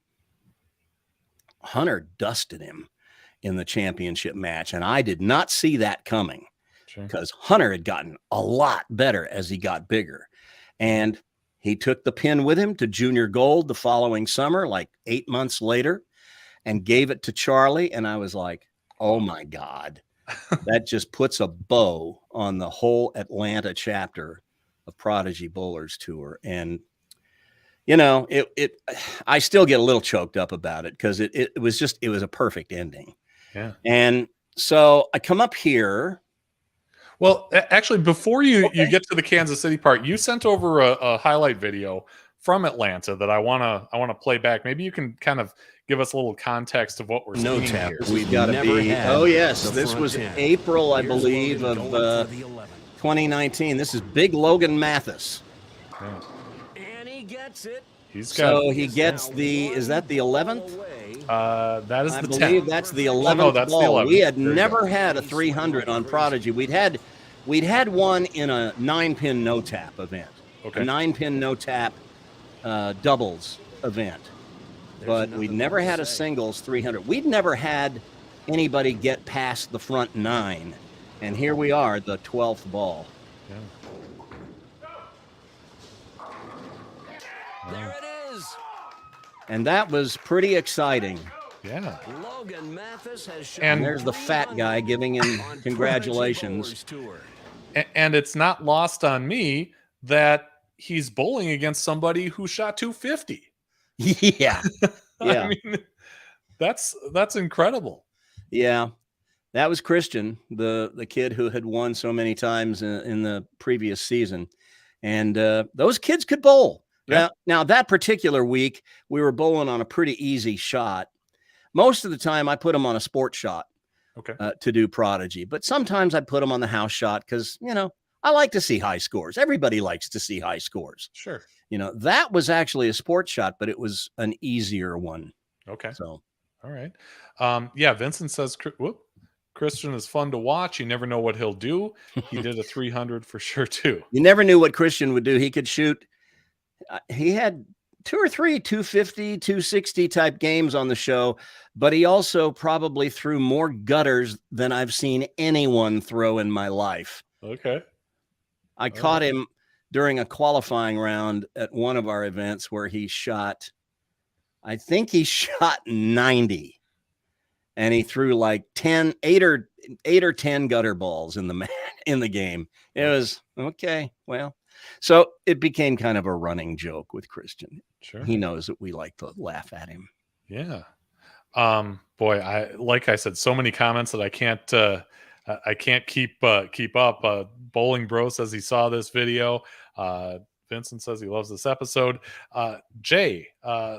Hunter dusted him in the championship match. And I did not see that coming because Hunter had gotten a lot better as he got bigger. And he took the pin with him to junior gold the following summer, like 8 months later, and gave it to Charlie. And I was like, oh my God, that just puts a bow on the whole Atlanta chapter of Prodigy Bowlers Tour. And, you know, I still get a little choked up about it because it was a perfect ending. Yeah. And so I come up here. Well, actually, before you get to the Kansas City part, you sent over a highlight video from Atlanta that I wanna play back. Maybe you can kind of give us a little context of what we're seeing here. We've got to be. Oh yes, this was April, I believe, of 2019. This is Big Logan Mathis. Yeah. And he gets it. He gets the. Is that the 11th? That is I the believe 10th. that's the 11th no, that's ball. the 11th. We had never had a 300 on Prodigy. We'd had one in a 9-pin no tap event. Okay. A 9-pin no tap doubles event. But we'd never had a singles 300. We'd never had anybody get past the front 9. And here we are, the 12th ball. Yeah. There it is. And that was pretty exciting. Yeah. Logan Mathis has shown. And there's the fat guy giving him congratulations. And it's not lost on me that he's bowling against somebody who shot 250. Yeah. Yeah. I mean, that's incredible. Yeah. That was Christian, the kid who had won so many times in the previous season. And those kids could bowl. Yeah. Now, that particular week, we were bowling on a pretty easy shot. Most of the time, I put them on a sport shot to do Prodigy. But sometimes I put them on the house shot because, you know, I like to see high scores. Everybody likes to see high scores. Sure. You know, that was actually a sports shot, but it was an easier one. Okay. So, all right. Yeah, Vincent says, Christian is fun to watch. You never know what he'll do. He did a 300 for sure, too. You never knew what Christian would do. He could shoot. He had 2 or 3 250, 260 type games on the show, but he also probably threw more gutters than I've seen anyone throw in my life. Okay. I caught him during a qualifying round at one of our events where he shot, I think he shot 90, and he threw like 8 or 10 gutter balls in the game. It was okay. Well, so it became kind of a running joke with Christian. Sure. He knows that we like to laugh at him. Yeah. Boy, like I said, so many comments that I can't keep up. Bowling Bro says he saw this video. Vincent says he loves this episode. Jay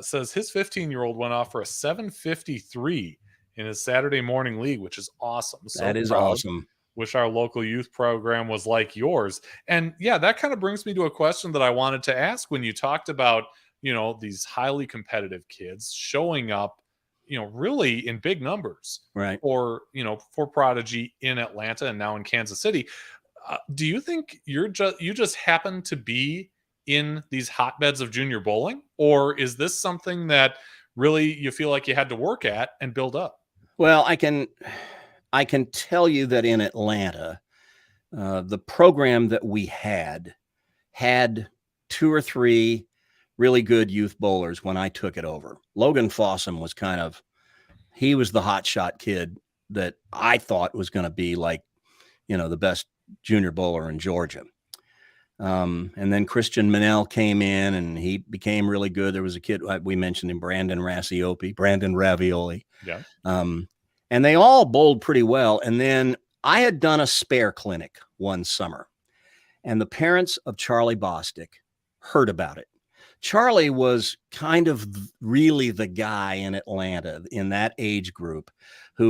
says his 15-year-old went off for a 753 in his Saturday morning league, which is awesome. So that is proud. awesome. Wish our local youth program was like yours. And yeah, that kind of brings me to a question that I wanted to ask when you talked about, you know, these highly competitive kids showing up, you know, really in big numbers, right? Or, you know, for Prodigy in Atlanta and now in Kansas City. Do you think you just happen to be in these hotbeds of junior bowling, or is this something that really you feel like you had to work at and build up? Well, I can tell you that in Atlanta, the program that we had 2 or 3 really good youth bowlers when I took it over. Logan Fossum was he was the hot shot kid that I thought was going to be like, you know, the best junior bowler in Georgia. And then Christian Manel came in and he became really good. There was a kid, we mentioned him, Brandon Ravioli. Yeah. And they all bowled pretty well. And then I had done a spare clinic one summer, and the parents of Charlie Bostic heard about it. Charlie was kind of really the guy in Atlanta in that age group he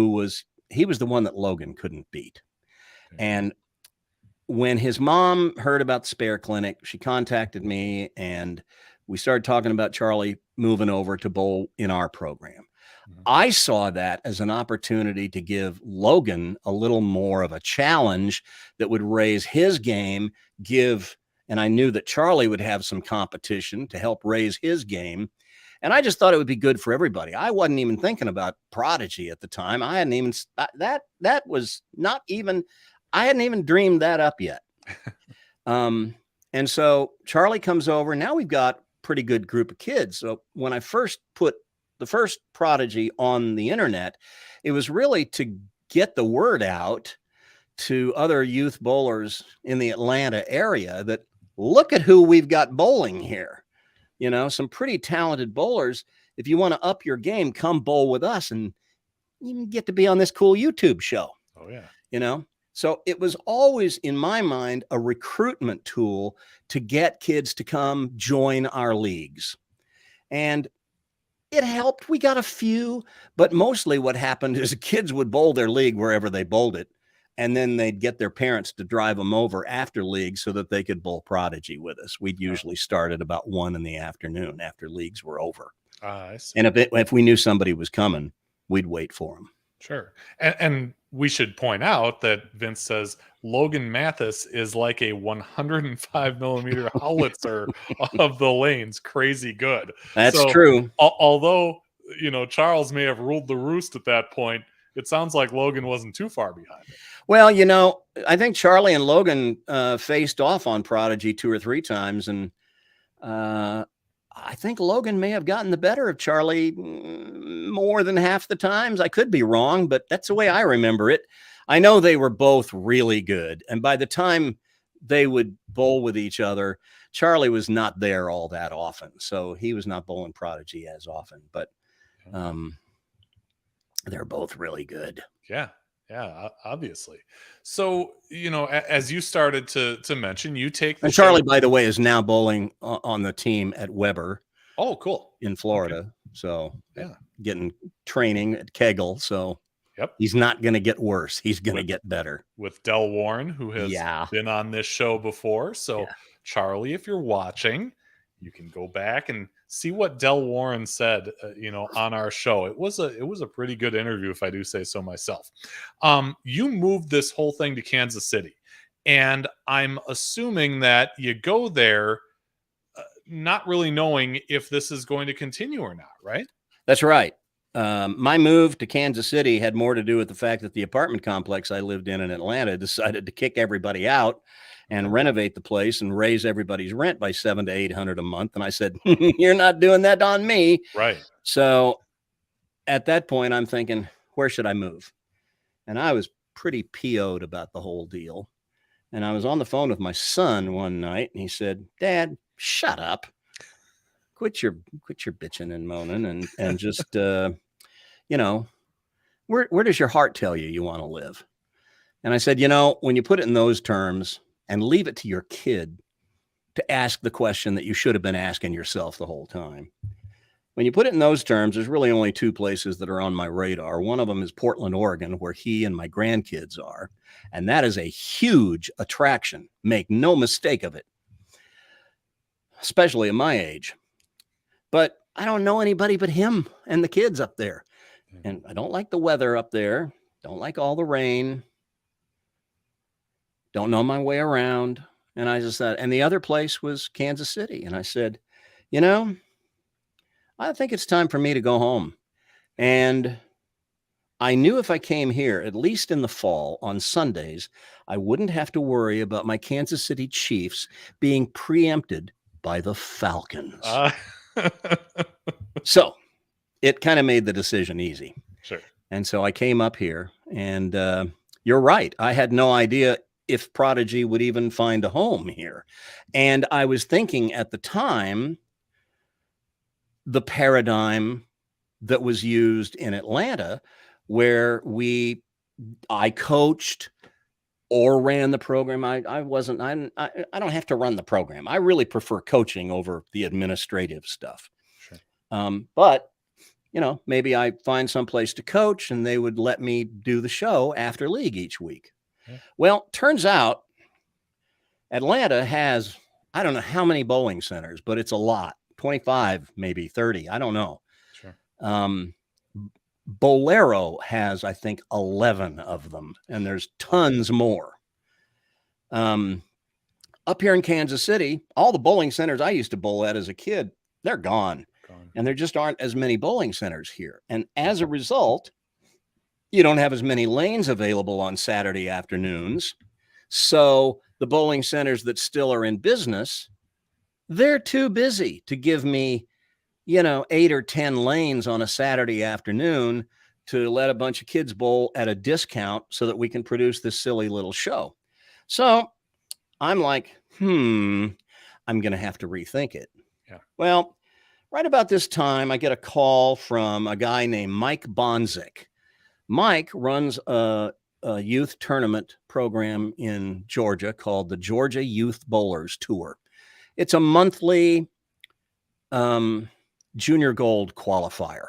was the one that Logan couldn't beat. Okay. And when his mom heard about the spare clinic, she contacted me and we started talking about Charlie moving over to bowl in our program. I saw that as an opportunity to give Logan a little more of a challenge that would raise his game, give and I knew that Charlie would have some competition to help raise his game. And I just thought it would be good for everybody. I wasn't even thinking about Prodigy at the time. I hadn't even that was not even, I hadn't even dreamed that up yet. And so Charlie comes over. Now we've got a pretty good group of kids. So when I first put the first Prodigy on the internet, it was really to get the word out to other youth bowlers in the Atlanta area that look at who we've got bowling here. You know, some pretty talented bowlers. If you want to up your game, come bowl with us and you can get to be on this cool YouTube show. Oh, yeah. You know, so it was always in my mind a recruitment tool to get kids to come join our leagues. And it helped. We got a few, but mostly what happened is kids would bowl their league wherever they bowled it. And then they'd get their parents to drive them over after leagues so that they could bowl Prodigy with us. We'd usually start at about 1 in the afternoon after leagues were over. I see. And if we knew somebody was coming, we'd wait for them. Sure. And we should point out that Vince says Logan Mathis is like a 105 millimeter howitzer of the lanes. Crazy good. That's true. Although, you know, Charles may have ruled the roost at that point, it sounds like Logan wasn't too far behind it. Well, you know, I think Charlie and Logan faced off on Prodigy 2 or 3 times. And I think Logan may have gotten the better of Charlie more than half the times. I could be wrong, but that's the way I remember it. I know they were both really good. And by the time they would bowl with each other, Charlie was not there all that often. So he was not bowling Prodigy as often. But they're both really good. Yeah. Yeah, obviously. So, you know, as you started to mention, you take and Charlie, by the way, is now bowling on the team at Weber. Oh, cool. In Florida. Okay. So yeah, getting training at Kegel. So yep, he's not going to get worse. He's going to get better. With Del Warren, who has been on this show before. So Charlie, if you're watching, you can go back and see what Del Warren said, you know, on our show. It was a pretty good interview, if I do say so myself. You moved this whole thing to Kansas City, and I'm assuming that you go there not really knowing if this is going to continue or not, right? That's right. My move to Kansas City had more to do with the fact that the apartment complex I lived in Atlanta decided to kick everybody out and renovate the place and raise everybody's rent by $700 to $800 a month. And I said, you're not doing that on me. Right. So at that point, I'm thinking, where should I move? And I was pretty PO'd about the whole deal. And I was on the phone with my son one night, and he said, Dad, shut up. Quit your bitching and moaning and just, you know, where does your heart tell you want to live? And I said, you know, when you put it in those terms and leave it to your kid to ask the question that you should have been asking yourself the whole time. When you put it in those terms, there's really only 2 places that are on my radar. One of them is Portland, Oregon, where he and my grandkids are. And that is a huge attraction. Make no mistake of it, especially at my age. But I don't know anybody but him and the kids up there. And I don't like the weather up there. Don't like all the rain. Don't know my way around. And I just said, and the other place was Kansas City. And I said, you know, I think it's time for me to go home. And I knew if I came here, at least in the fall on Sundays, I wouldn't have to worry about my Kansas City Chiefs being preempted by the Falcons. So it kind of made the decision easy. Sure. And so I came up here, and you're right. I had no idea if Prodigy would even find a home here. And I was thinking at the time, the paradigm that was used in Atlanta, where I coached or ran the program. I don't have to run the program. I really prefer coaching over the administrative stuff. Sure. But, you know, maybe I find some place to coach and they would let me do the show after league each week. Yeah. Well, turns out Atlanta has, I don't know how many bowling centers, but it's a lot, 25, maybe 30. I don't know. Sure. Bolero has, I think, 11 of them, and there's tons more. up here in Kansas City, all the bowling centers I used to bowl at as a kid, they're gone. And there just aren't as many bowling centers here. And as a result, you don't have as many lanes available on Saturday afternoons. So the bowling centers that still are in business, they're too busy to give me, 8 or 10 lanes on a Saturday afternoon to let a bunch of kids bowl at a discount so that we can produce this silly little show. So I'm like, I'm going to have to rethink it. Yeah. Well, right about this time, I get a call from a guy named Mike Bostic. Mike runs a youth tournament program in Georgia called the Georgia Youth Bowlers Tour. It's a monthly junior gold qualifier.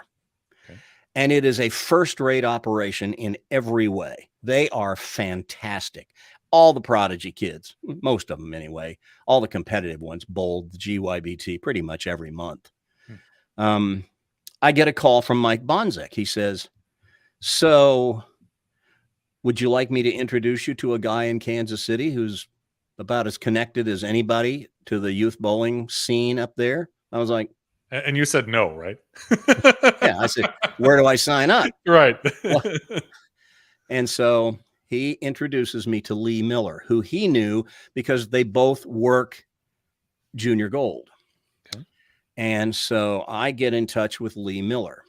Okay. And it is a first-rate operation in every way. They are fantastic. All the Prodigy kids, most of them anyway, all the competitive ones, bowled the GYBT pretty much every month. I get a call from Mike Bostic. He says, so would you like me to introduce you to a guy in Kansas City who's about as connected as anybody to the youth bowling scene up there? I was like, and you said no, right? yeah. I said, where do I sign up? Right. Well, and so he introduces me to Lee Miller, who he knew because they both work junior gold. Okay. And so I get in touch with Lee Miller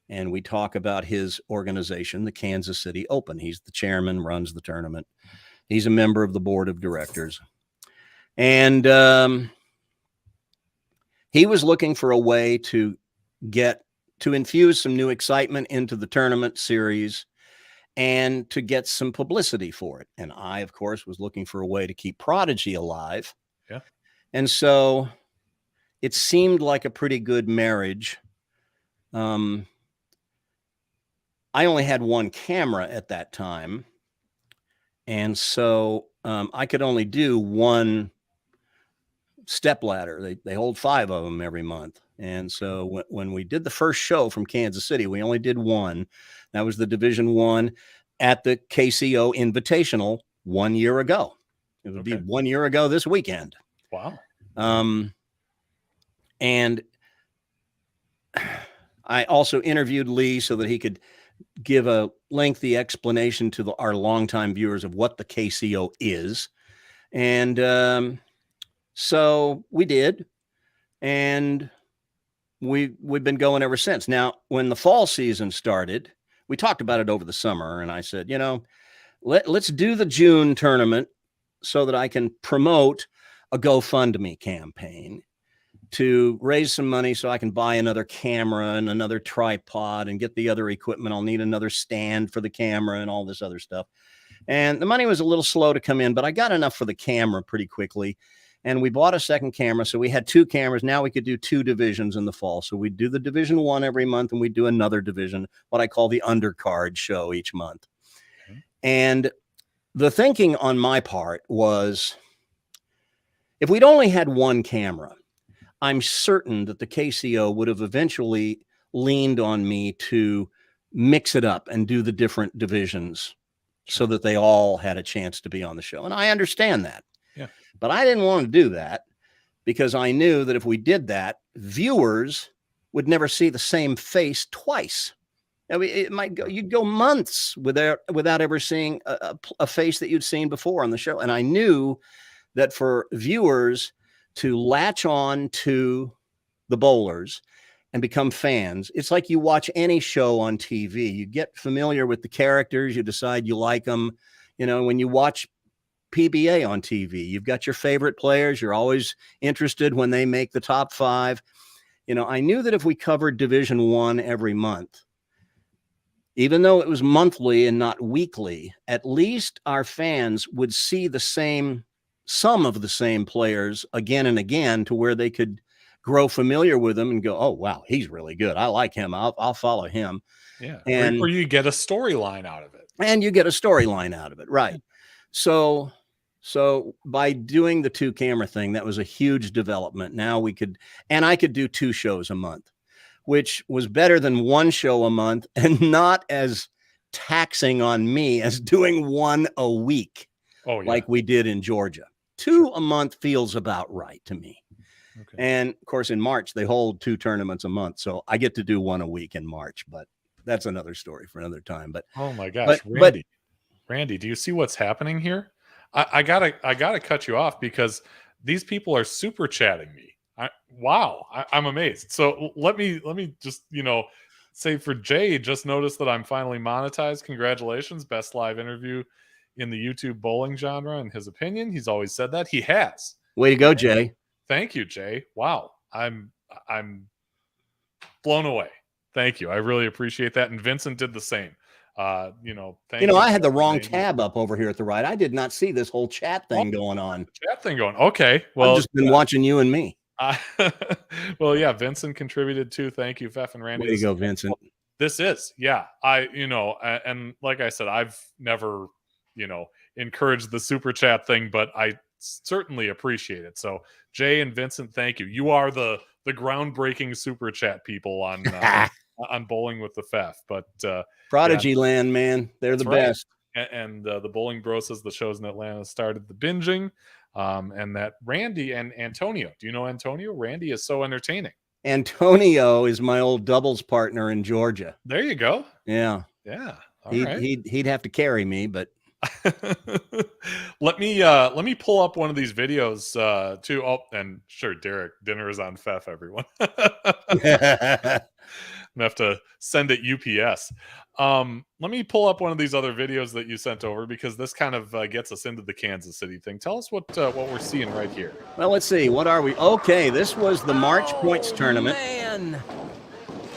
and we talk about his organization, the Kansas City Open. He's the chairman, runs the tournament. He's a member of the board of directors. And he was looking for a way to infuse some new excitement into the tournament series and to get some publicity for it. And I, of course, was looking for a way to keep Prodigy alive. Yeah. And so it seemed like a pretty good marriage. I only had one camera at that time. And so I could only do one stepladder. They hold 5 of them every month. And so when we did the first show from Kansas City, we only did one. That was the Division I at the KCO Invitational 1 year ago. It would be 1 year ago this weekend. Wow. And I also interviewed Lee so that he could give a lengthy explanation to our longtime viewers of what the KCO is. And so we did. And we've been going ever since. Now, when the fall season started, we talked about it over the summer. And I said, let's do the June tournament so that I can promote a GoFundMe campaign to raise some money so I can buy another camera and another tripod and get the other equipment. I'll need another stand for the camera and all this other stuff. And the money was a little slow to come in, but I got enough for the camera pretty quickly. And we bought a second camera. So we had 2 cameras. Now we could do 2 divisions in the fall. So we'd do the Division I every month and we'd do another division, what I call the undercard show each month. Okay. And the thinking on my part was, if we'd only had one camera, I'm certain that the KCO would have eventually leaned on me to mix it up and do the different divisions so that they all had a chance to be on the show. And I understand that. Yeah. But I didn't want to do that because I knew that if we did that, viewers would never see the same face twice. I mean, it might go, you'd go months without ever seeing a face that you'd seen before on the show. And I knew that for viewers to latch on to the bowlers and become fans, it's like you watch any show on TV. You get familiar with the characters, you decide you like them. When you watch PBA on TV, you've got your favorite players. You're always interested when they make the top 5. I knew that if we covered Division I every month, even though it was monthly and not weekly, at least our fans would see some of the same players again and again to where they could grow familiar with them and go, oh, wow, he's really good. I like him. I'll follow him. Yeah. And, or you get a storyline out of it. And you get a storyline out of it. Right. So by doing the 2 camera thing, that was a huge development. Now I could do 2 shows a month, which was better than 1 show a month and not as taxing on me as doing 1 a week. Oh, yeah. Like we did in Georgia. 2 a month feels about right to me. Okay. And of course, in March, they hold 2 tournaments a month. So I get to do 1 a week in March, but that's another story for another time. But Oh my gosh, Randy, do you see what's happening here? I gotta cut you off because these people are super chatting me. I'm amazed. So let me just say for Jay, just noticed that I'm finally monetized. Congratulations, best live interview in the YouTube bowling genre. In his opinion, he's always said that he has. way to go, Jay. Thank you, Jay. Wow, I'm blown away. Thank you. I really appreciate that. And Vincent did the same. Thank you. I had the wrong tab up over here at the right. I did not see this whole chat thing going on. Chat thing going. Okay. Well, I've just been watching you and me. Well, yeah, Vincent contributed too. Thank you, Feff and Randy. Way to go, Vincent. This is, yeah. And like I said, I've never, encouraged the super chat thing, but I certainly appreciate it. So Jay and Vincent, thank you. You are the groundbreaking super chat people on Bowling with the Feff. But Prodigy land, man. They're the best. Right. And the Bowling Bro says the shows in Atlanta started the binging. And that Randy and Antonio. Do you know Antonio? Randy is so entertaining. Antonio is my old doubles partner in Georgia. There you go. Yeah. Yeah. He'd have to carry me, but let me pull up one of these videos too. Oh, and sure, Derek, dinner is on Feff, everyone. I'm gonna have to send it UPS. Let me pull up one of these other videos that you sent over because this kind of gets us into the Kansas City thing. Tell us what we're seeing right here. Well, let's see. What are we? Okay, this was the March points tournament. Man.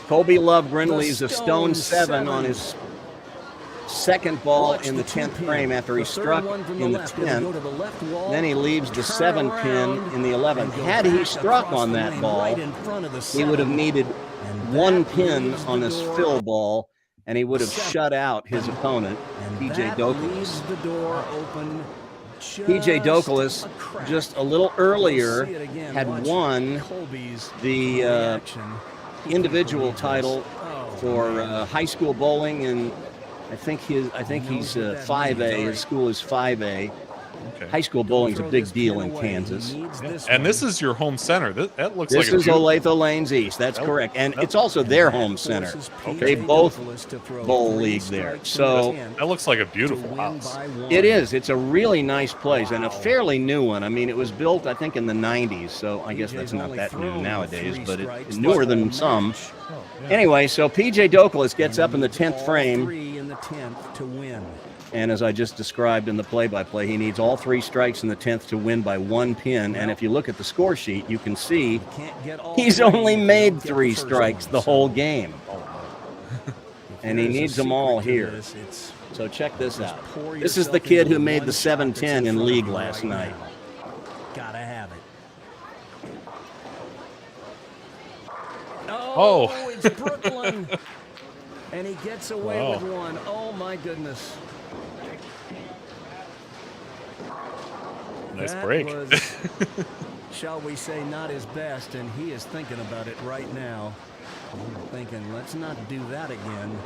Colby Lovegren leaves a stone 7 on his second ball in the 10th frame after he struck in the 10th. Then he leaves the 7 pin in the 11th. Had he struck on that ball, he would have needed 1 pin on this fill ball, and he would have shut out his opponent, PJ Douglas. PJ Douglas, just a little earlier, had won the individual title for high school bowling, and I think he's 5A. His school is 5A. Okay. High school bowling's a big deal in Kansas. And this is your home center. That looks like this is Olathe Lanes East. That's correct. And it's also their home center. Okay. They both bowl league there. So that looks like a beautiful house. It is. It's a really nice place and a fairly new one. I mean, it was built, I think, in the 90s. So I guess that's not that new nowadays, but it's newer than some. Anyway, so PJ Douglas gets up in the 10th frame. And as I just described in the play-by-play, he needs all 3 strikes in the 10th to win by 1 pin. And if you look at the score sheet, you can see he's only made 3 strikes the whole game. And he needs them all here. So check this out. This is the kid who made the 7-10 in league last night. Gotta have it. Oh. It's Brooklyn. And he gets away with one. Oh, my goodness. Nice break. Was, shall we say, not his best, and he is thinking about it right now. Thinking, let's not do that again.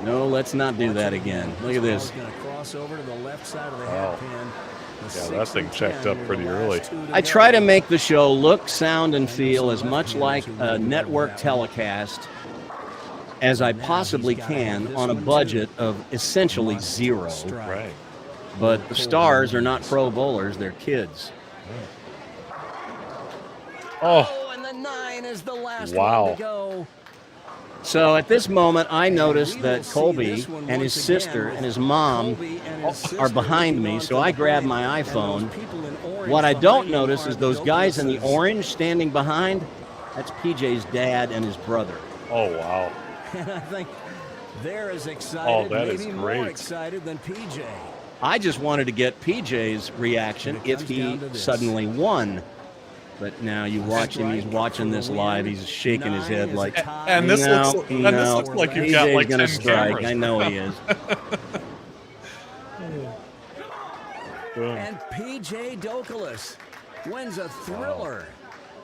No, let's not do that again. Look at this. Going to cross over to the left side of the hat pin. Yeah, that thing checked up pretty early. I try to make the show look, sound, and feel as much like a network telecast as I possibly can on a budget of essentially 0. Right. But the stars are not pro bowlers, they're kids. Oh, and the 9 is the last one to go. So at this moment, I noticed that Colby and his sister and his mom are behind me, so I grab my iPhone. What I don't notice is those guys in the orange standing behind, that's PJ's dad and his brother. Oh, wow. And I think they're as excited, that maybe is more great. excited than PJ. I just wanted to get PJ's reaction if he suddenly won. But now you watch him, he's watching this live, he's shaking his head like, and this looks like you've got like 10 strike. cameras. I know he is. And PJ Douglas wins a thriller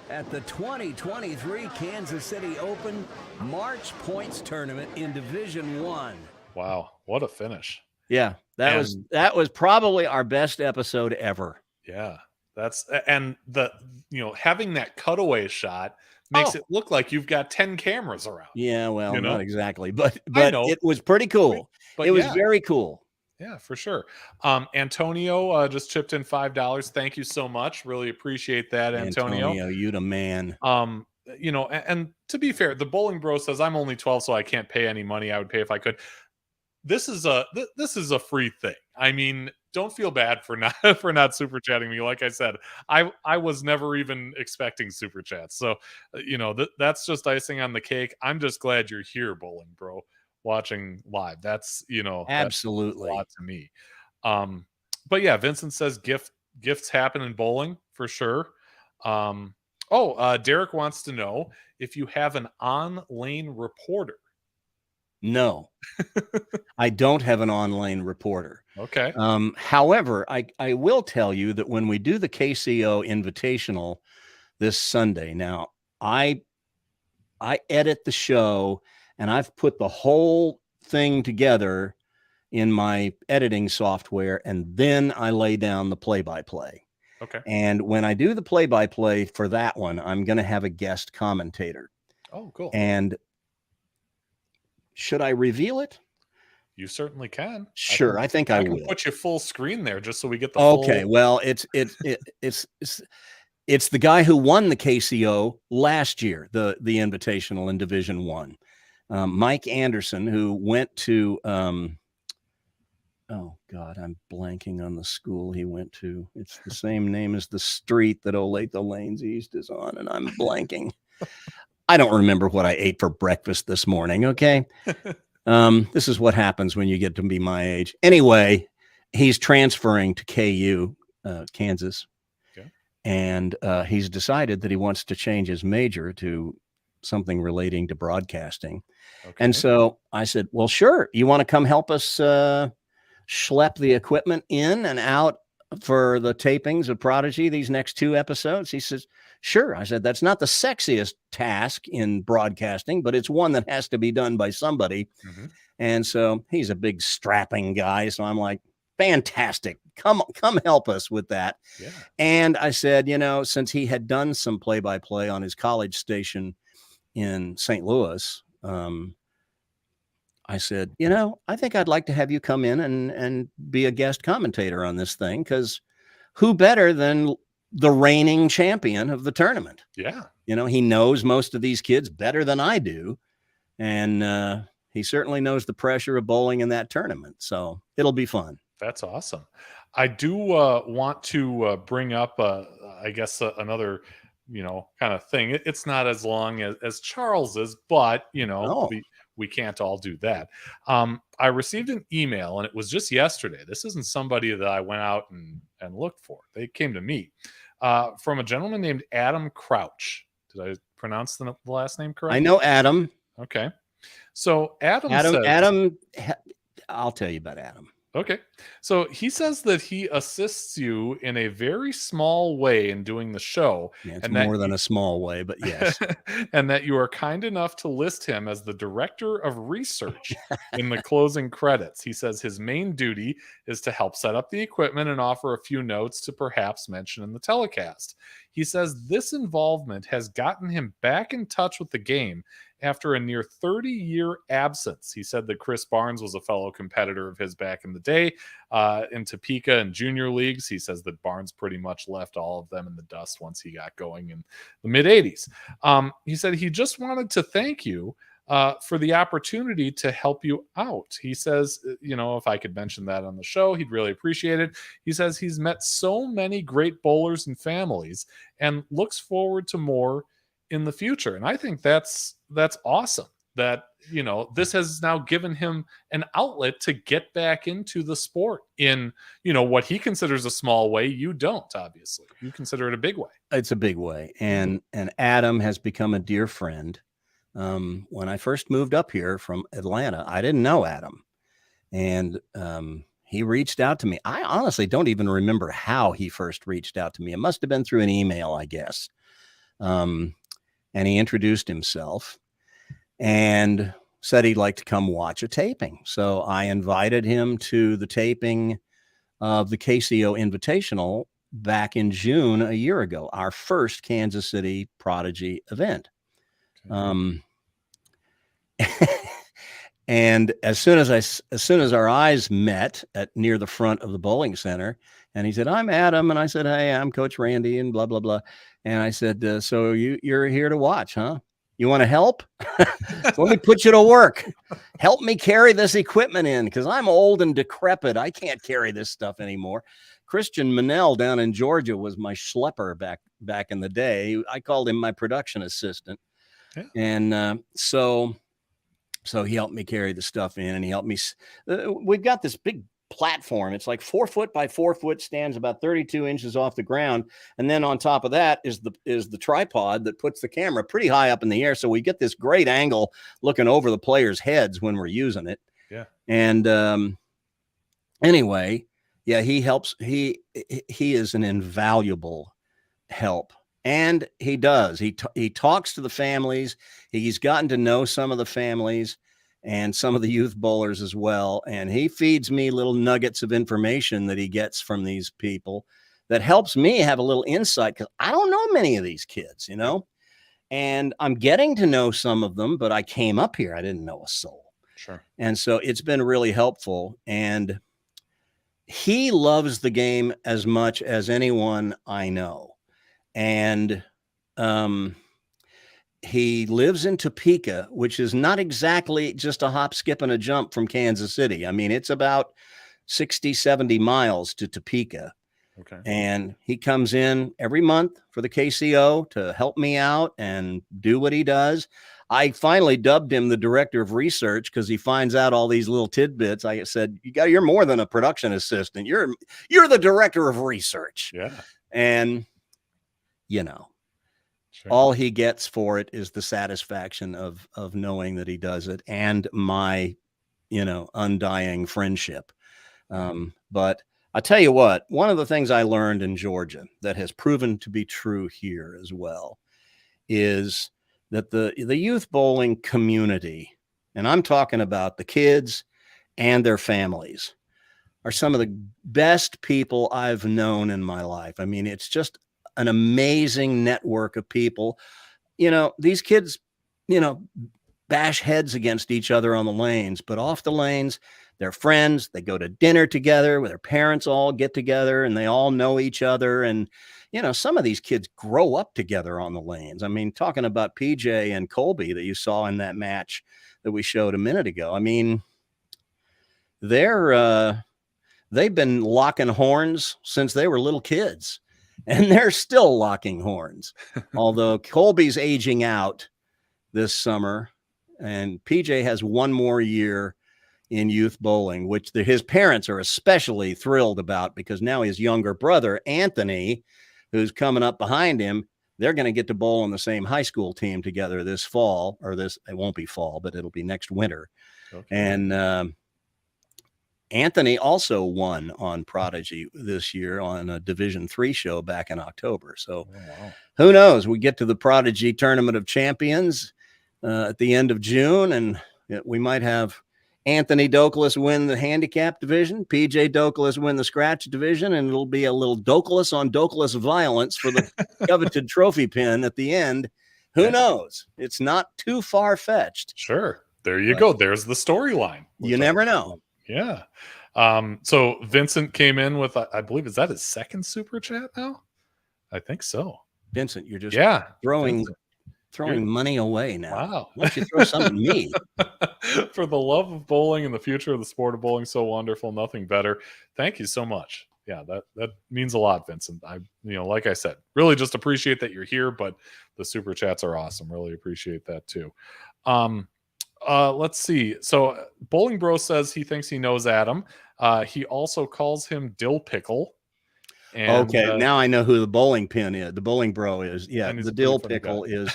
at the 2023 Kansas City Open March Points Tournament in Division 1. Wow, what a finish. Yeah, that was probably our best episode ever. Yeah. That's and having that cutaway shot makes it look like you've got 10 cameras around. Yeah, well, You know? not exactly, but I know. it was pretty cool. But It was yeah. very cool. Yeah, for sure. Antonio just chipped in $5. Thank you so much. Really appreciate that, Antonio. You the man. And to be fair, the Bowling Bro says I'm only 12, so I can't pay any money. I would pay if I could. This is a free thing. I mean, don't feel bad for not super chatting me. Like I said, I was never even expecting super chats. So, that's just icing on the cake. I'm just glad you're here, Bowling Bro, watching live. That's, Absolutely that's a lot to me. But yeah, Vincent says gifts happen in bowling for sure. Derek wants to know if you have an on-lane reporter. No, I don't have an on-lane reporter. Okay. However, I will tell you that when we do the KCO Invitational this Sunday, now I edit the show and I've put the whole thing together in my editing software, and then I lay down the play-by-play. Okay. And when I do the play-by-play for that one, I'm going to have a guest commentator. Oh, cool. And should I reveal it? You certainly can. Sure, I think I will. Put you full screen there just so we get the okay. Well, it's the guy who won the KCO last year, the Invitational in Division One, Mike Anderson, who went to. Oh God, I'm blanking on the school he went to. It's the same name as the street that Olathe Lanes East is on, and I'm blanking. I don't remember what I ate for breakfast this morning. Okay. This is what happens when you get to be my age. Anyway, he's transferring to KU, Kansas. Okay. And he's decided that he wants to change his major to something relating to broadcasting. Okay. And so I said, well, sure. You want to come help us schlep the equipment in and out for the tapings of Prodigy these next 2 episodes? He says, sure. I said, that's not the sexiest task in broadcasting, but it's one that has to be done by somebody. Mm-hmm. And so he's a big strapping guy. So I'm like, fantastic. Come help us with that. Yeah. And I said, since he had done some play-by-play on his college station in St. Louis, I said, I think I'd like to have you come in and be a guest commentator on this thing, because who better than the reigning champion of the tournament? Yeah. He knows most of these kids better than I do. And he certainly knows the pressure of bowling in that tournament. So it'll be fun. That's awesome. I do want to bring up, another, kind of thing. It's not as long as Charles's, but, we can't all do that. I received an email, and it was just yesterday. This isn't somebody that I went out and looked for. They came to me from a gentleman named Adam Crouch. Did I pronounce the last name correctly? I know Adam. Okay. So Adam, I'll tell you about Adam. Okay. So he says that he assists you in a very small way in doing the show. Yeah, it's more than a small way, but yes. And that you are kind enough to list him as the director of research in the closing credits. He says his main duty is to help set up the equipment and offer a few notes to perhaps mention in the telecast. He says this involvement has gotten him back in touch with the game after a near 30-year absence. He said that Chris Barnes was a fellow competitor of his back in the day in Topeka and junior leagues. He says that Barnes pretty much left all of them in the dust once he got going in the mid-'80s. He said he just wanted to thank you for the opportunity to help you out. He says, if I could mention that on the show, he'd really appreciate it. He says he's met so many great bowlers and families and looks forward to more in the future. And I think that's awesome that, this has now given him an outlet to get back into the sport in, what he considers a small way. You don't, obviously. You consider it a big way. It's a big way. And Adam has become a dear friend. When I first moved up here from Atlanta, I didn't know Adam. And he reached out to me. I honestly don't even remember how he first reached out to me. It must have been through an email, I guess. And he introduced himself and said he'd like to come watch a taping. So I invited him to the taping of the KCO Invitational back in June a year ago, our first Kansas City Prodigy event. Okay. And as soon as our eyes met at near the front of the bowling center, and he said, "I'm Adam," and I said, "Hey, I'm Coach Randy," and blah blah blah. And I said, "So you're here to watch, huh? You want to help? So let me put you to work. Help me carry this equipment in, because I'm old and decrepit. I can't carry this stuff anymore." Christian Manel down in Georgia was my schlepper back in the day. I called him my production assistant, and so he helped me carry the stuff in, and he helped me. We've got this big platform. It's like 4 foot by 4 foot, stands about 32 inches off the ground. And then on top of that is the tripod that puts the camera pretty high up in the air. So we get this great angle looking over the players' heads when we're using it. Yeah. And anyway, yeah, he helps. He is an invaluable help. And he does. He talks to the families. He's gotten to know some of the families and some of the youth bowlers as well. And he feeds me little nuggets of information that he gets from these people that helps me have a little insight, because I don't know many of these kids, you know, and I'm getting to know some of them, but I came up here, I didn't know a soul. Sure. And so it's been really helpful. And he loves the game as much as anyone I know. And he lives in Topeka, which is not exactly just a hop, skip, and a jump from Kansas City. I mean, it's about 60, 70 miles to Topeka. Okay. And he comes in every month for the KCO to help me out and do what he does. I finally dubbed him the director of research, because he finds out all these little tidbits. I said, you're more than a production assistant. You're the director of research. Yeah. And you know, sure, all he gets for it is the satisfaction of knowing that he does it, and my, undying friendship. But I tell you what, one of the things I learned in Georgia that has proven to be true here as well is that the youth bowling community, and I'm talking about the kids and their families, are some of the best people I've known in my life. I mean, it's just an amazing network of people. These kids, bash heads against each other on the lanes, but off the lanes, they're friends. They go to dinner together, with their parents all get together, and they all know each other. And, some of these kids grow up together on the lanes. I mean, talking about PJ and Colby that you saw in that match that we showed a minute ago. I mean, they've been locking horns since they were little kids. And they're still locking horns, although Colby's aging out this summer, and PJ has one more year in youth bowling, which his parents are especially thrilled about, because now his younger brother, Anthony, who's coming up behind him, they're going to get to bowl on the same high school team together this fall, it won't be fall, but it'll be next winter. Okay. And Anthony also won on Prodigy this year on a Division III show back in October. So Who knows? We get to the Prodigy Tournament of Champions at the end of June, and we might have Anthony Douglas win the handicap division, PJ Douglas win the scratch division, and it'll be a little Douglas on Douglas violence for the coveted trophy pin at the end. Who knows? It's not too far-fetched. Sure. There you go. There's the storyline. You never know. Yeah. So Vincent came in with, I believe, is that his second super chat now? I think so. Vincent, you're just throwing money away now. Wow. Why don't you throw something at me? For the love of bowling and the future of the sport of bowling, so wonderful, nothing better. Thank you so much. Yeah, that means a lot, Vincent. Like I said, really just appreciate that you're here, but the super chats are awesome. Really appreciate that too. Let's see. So Bowling Bro says he thinks he knows Adam. He also calls him Dill Pickle. And, okay, now I know who the bowling pin is. The Bowling Bro is. Yeah, the Dill Pickle is.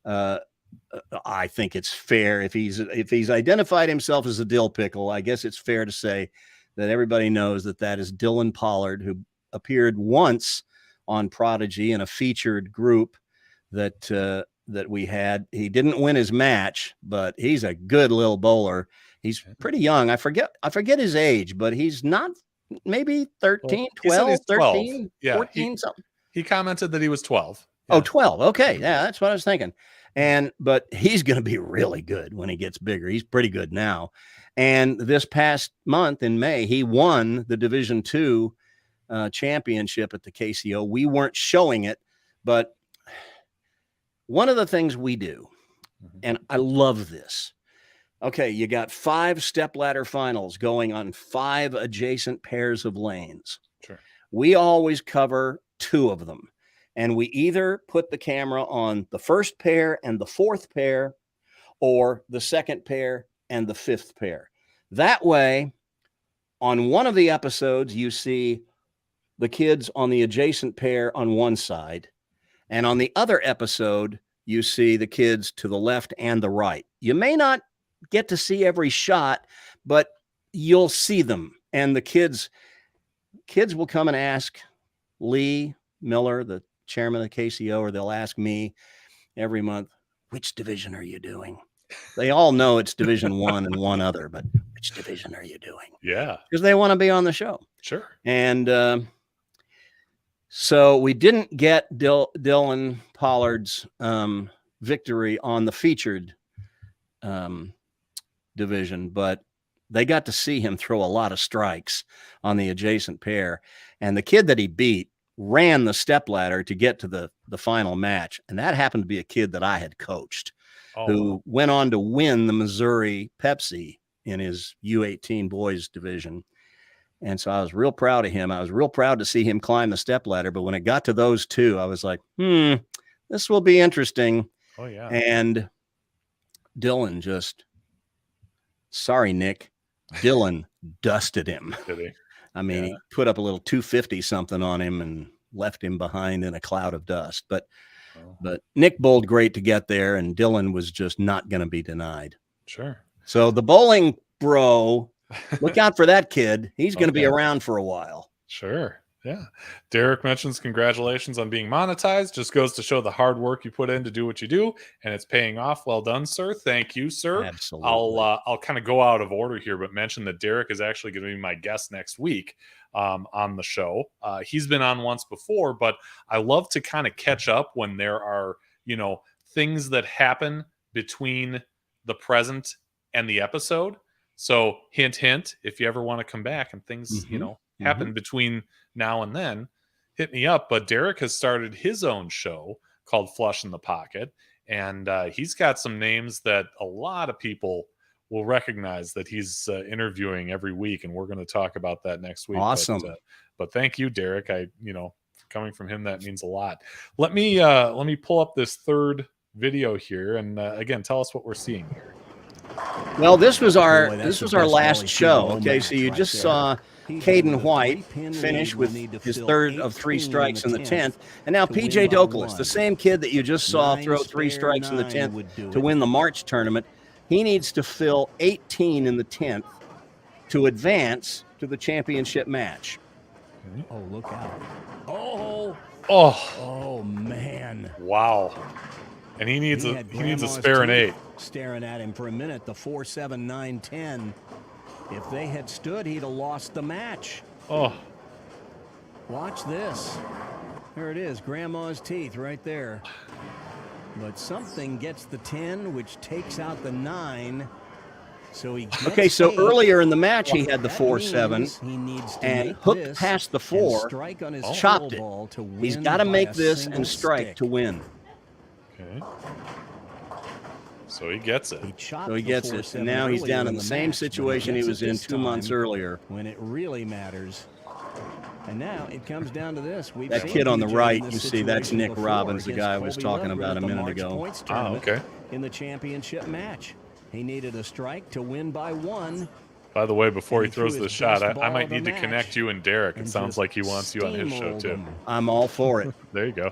I think it's fair if he's identified himself as a Dill Pickle. I guess it's fair to say that everybody knows that is Dylan Pollard, who appeared once on Prodigy in a featured group that we had. He didn't win his match, but he's a good little bowler. He's pretty young. I forget his age, but he's not maybe 13, He said 12, he's 12. 13, Yeah, 14, something. He commented that he was 12. Oh, 12. Okay. Yeah, that's what I was thinking. But he's going to be really good when he gets bigger. He's pretty good now. And this past month in May, he won the Division II championship at the KCO. We weren't showing it, but one of the things we do, and I love this. Okay, you got 5 stepladder finals going on 5 adjacent pairs of lanes. Sure. We always cover 2 of them. And we either put the camera on the first pair and the 4th pair, or the 2nd pair and the 5th pair. That way, on one of the episodes, you see the kids on the adjacent pair on one side. And on the other episode, you see the kids to the left and the right. You may not get to see every shot, but you'll see them. And the kids will come and ask Lee Miller, the chairman of the KCO, or they'll ask me every month, which division are you doing? They all know it's Division 1 and one other, but which division are you doing? Yeah. Because they want to be on the show. Sure. And so we didn't get Dylan Pollard's victory on the featured division, but they got to see him throw a lot of strikes on the adjacent pair. And the kid that he beat ran the stepladder to get to the final match. And that happened to be a kid that I had coached, who went on to win the Missouri Pepsi in his U18 boys division. And so I was real proud of him. I was real proud to see him climb the stepladder. But when it got to those 2, I was like, this will be interesting. Oh, yeah. And Dylan just, sorry, Nick, Dylan dusted him. Did he? I mean, he put up a little 250 something on him and left him behind in a cloud of dust. But Nick bowled great to get there, and Dylan was just not going to be denied. Sure. So the bowling bro, look out for that kid. He's going to be around for a while. Sure. Yeah. Derek mentions congratulations on being monetized. Just goes to show the hard work you put in to do what you do, and it's paying off. Well done, sir. Thank you, sir. Absolutely. I'll kind of go out of order here, but mention that Derek is actually going to be my guest next week on the show. He's been on once before, but I love to kind of catch up when there are, things that happen between the present and the episode. So hint, hint, if you ever want to come back and things, happen between now and then, hit me up. But Derek has started his own show called Flush in the Pocket. And he's got some names that a lot of people will recognize that he's interviewing every week. And we're going to talk about that next week. Awesome. But thank you, Derek. Coming from him, that means a lot. Let me pull up this third video here. And again, tell us what we're seeing here. Well, this was our last show. Okay, so you just saw Caden White finish with his 3rd of 3 strikes in the 10th. And now PJ Dokelis, the same kid that you just saw throw 3 strikes in the 10th to win the March tournament, he needs to fill 18 in the 10th to advance to the championship match. Oh, look out. Oh, man. Wow. And he needs a spare an 8. Staring at him for a minute, the 4-7, 9-10. If they had stood, he'd have lost the match. Oh. Watch this. There it is, Grandma's teeth right there. But something gets the 10, which takes out the 9. So he gets so 8. earlier in the match, he had the 4-7 and hooked past the 4, chopped it. He's got to make this and strike to win. Okay. So he gets it. And now he's down in the same situation he was in 2 months earlier. When it really matters. And now it comes down to this. That kid on the right, you see, that's Nick Robbins, the guy I was talking about a minute ago. Okay. In the championship match, he needed a strike to win by 1. By the way, before he throws the shot, I might need to connect you and Derek. It sounds like he wants you on his show too. I'm all for it. There you go.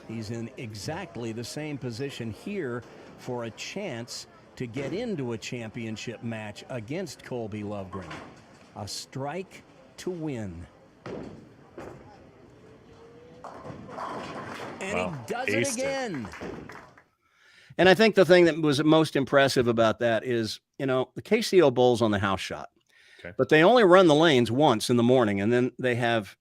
He's in exactly the same position here for a chance to get into a championship match against Colby Lovegren. A strike to win. And he does it again. And I think the thing that was most impressive about that is, the KCO bowls on the house shot. Okay. But they only run the lanes once in the morning, and then they have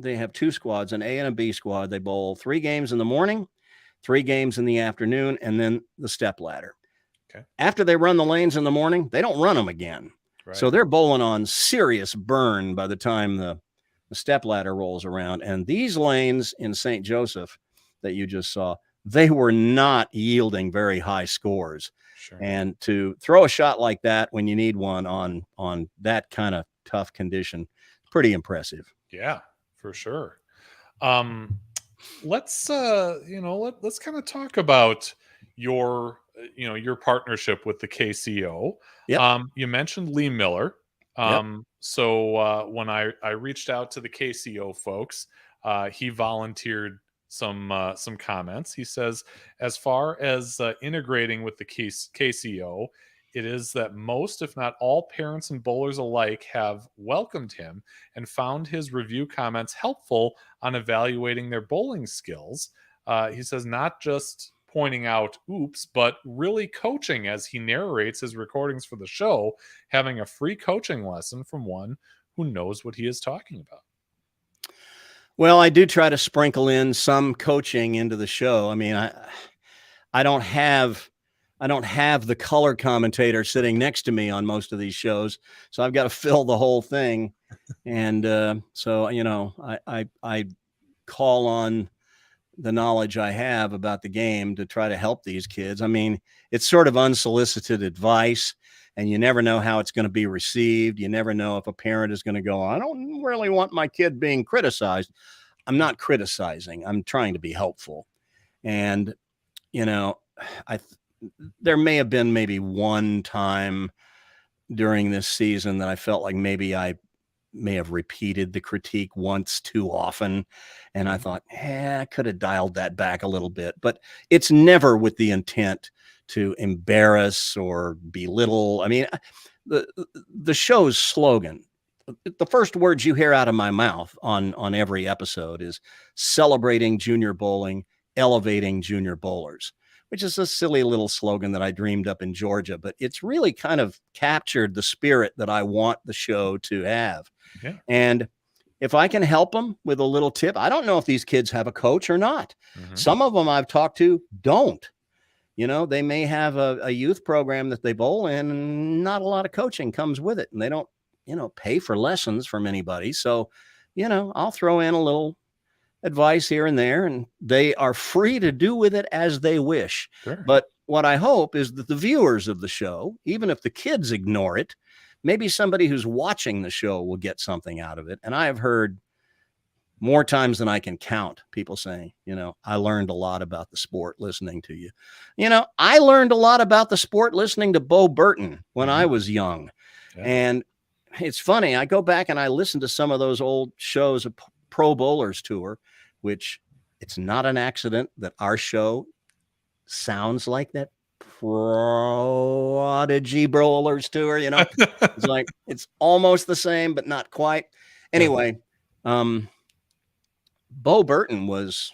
2 squads, an A and a B squad. They bowl 3 games in the morning, 3 games in the afternoon, and then the step ladder. Okay. After they run the lanes in the morning, they don't run them again. Right. So they're bowling on serious burn by the time the step ladder rolls around. And these lanes in St. Joseph that you just saw, they were not yielding very high scores. Sure. And to throw a shot like that when you need one on that kind of tough condition, pretty impressive. Yeah, for sure. Let's let's kind of talk about your partnership with the KCO. Yep. You mentioned Lee Miller. Yep. So when I reached out to the KCO folks, he volunteered some comments. He says, as far as integrating with the KCO, it is that most, if not all, parents and bowlers alike have welcomed him and found his review comments helpful on evaluating their bowling skills. He says, not just pointing out oops, but really coaching as he narrates his recordings for the show, having a free coaching lesson from one who knows what he is talking about. Well, I do try to sprinkle in some coaching into the show. I mean, I don't have the color commentator sitting next to me on most of these shows, so I've got to fill the whole thing. And so, I call on the knowledge I have about the game to try to help these kids. I mean, it's sort of unsolicited advice, and you never know how it's going to be received. You never know if a parent is going to go, I don't really want my kid being criticized. I'm not criticizing. I'm trying to be helpful. And, there may have been maybe one time during this season that I felt like maybe I may have repeated the critique once too often. And I thought, I could have dialed that back a little bit, but it's never with the intent to embarrass or belittle. I mean, the show's slogan, the first words you hear out of my mouth on every episode is celebrating junior bowling, elevating junior bowlers, which is a silly little slogan that I dreamed up in Georgia, but it's really kind of captured the spirit that I want the show to have. Yeah. And if I can help them with a little tip, I don't know if these kids have a coach or not. Mm-hmm. Some of them I've talked to don't. They may have a youth program that they bowl in, and not a lot of coaching comes with it, and they don't, pay for lessons from anybody. So, I'll throw in a little advice here and there, and they are free to do with it as they wish. Sure. But what I hope is that the viewers of the show, even if the kids ignore it, maybe somebody who's watching the show will get something out of it. And I have heard more times than I can count people saying, I learned a lot about the sport listening to you. I learned a lot about the sport listening to Bo Burton when I was young. Yeah. And it's funny, I go back and I listen to some of those old shows of Pro Bowlers Tour, which it's not an accident that our show sounds like that Prodigy Bowlers Tour. It's like, it's almost the same, but not quite. Anyway, Bo Burton was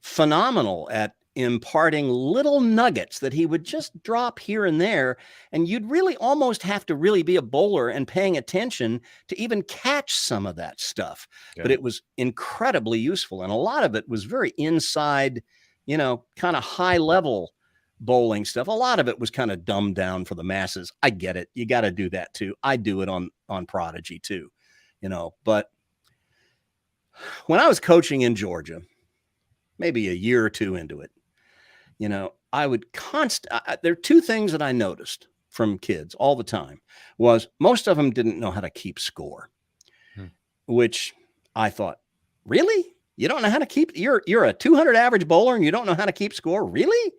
phenomenal at imparting little nuggets that he would just drop here and there. And you'd really almost have to really be a bowler and paying attention to even catch some of that stuff. Yeah. But it was incredibly useful. And a lot of it was very inside, kind of high level bowling stuff. A lot of it was kind of dumbed down for the masses. I get it. You got to do that too. I do it on Prodigy too, but when I was coaching in Georgia, maybe a year or two into it, I would there are 2 things that I noticed from kids all the time was most of them didn't know how to keep score, which I thought, really? You don't know how to keep, you're a 200 average bowler and you don't know how to keep score? Really?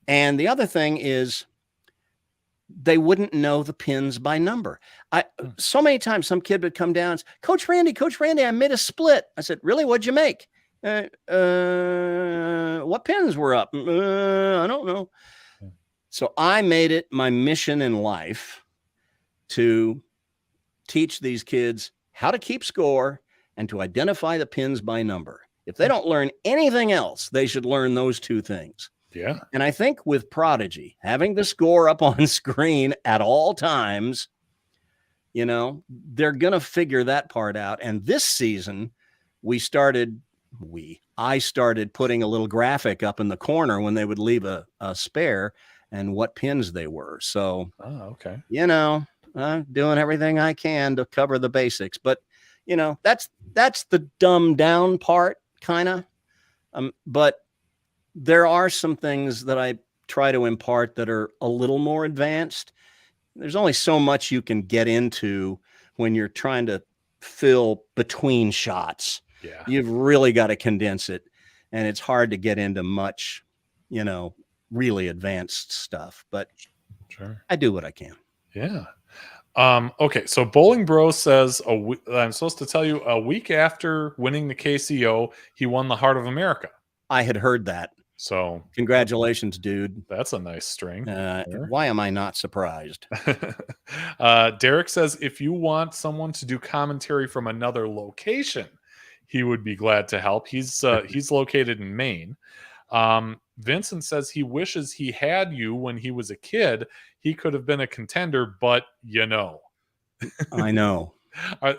And the other thing is they wouldn't know the pins by number. So many times some kid would come down and say, Coach Randy, I made a split. I said, really? What'd you make? What pins were up? I don't know. So I made it my mission in life to teach these kids how to keep score and to identify the pins by number. If they don't learn anything else, they should learn those 2 things. Yeah. And I think with Prodigy, having the score up on screen at all times You know, they're going to figure that part out. And this season, I started putting a little graphic up in the corner when they would leave a spare and what pins they were. So, okay. You know, I'm doing everything I can to cover the basics, but you know, that's the dumbed down part kind of. But there are some things that I try to impart that are a little more advanced. There's only so much you can get into when you're trying to fill between shots. Yeah. You've really got to condense it. And it's hard to get into much, you know, really advanced stuff, but sure, I do what I can. Yeah. Okay. So Bowling Bro says I'm supposed to tell you a week after winning the KCO, he won the Heart of America. I had heard that. So congratulations, dude. That's a nice string. Why am I not surprised? Derek says if you want someone to do commentary from another location, he would be glad to help. He's located in Maine. Vincent says he wishes he had you when he was a kid. He could have been a contender, but you know. I know.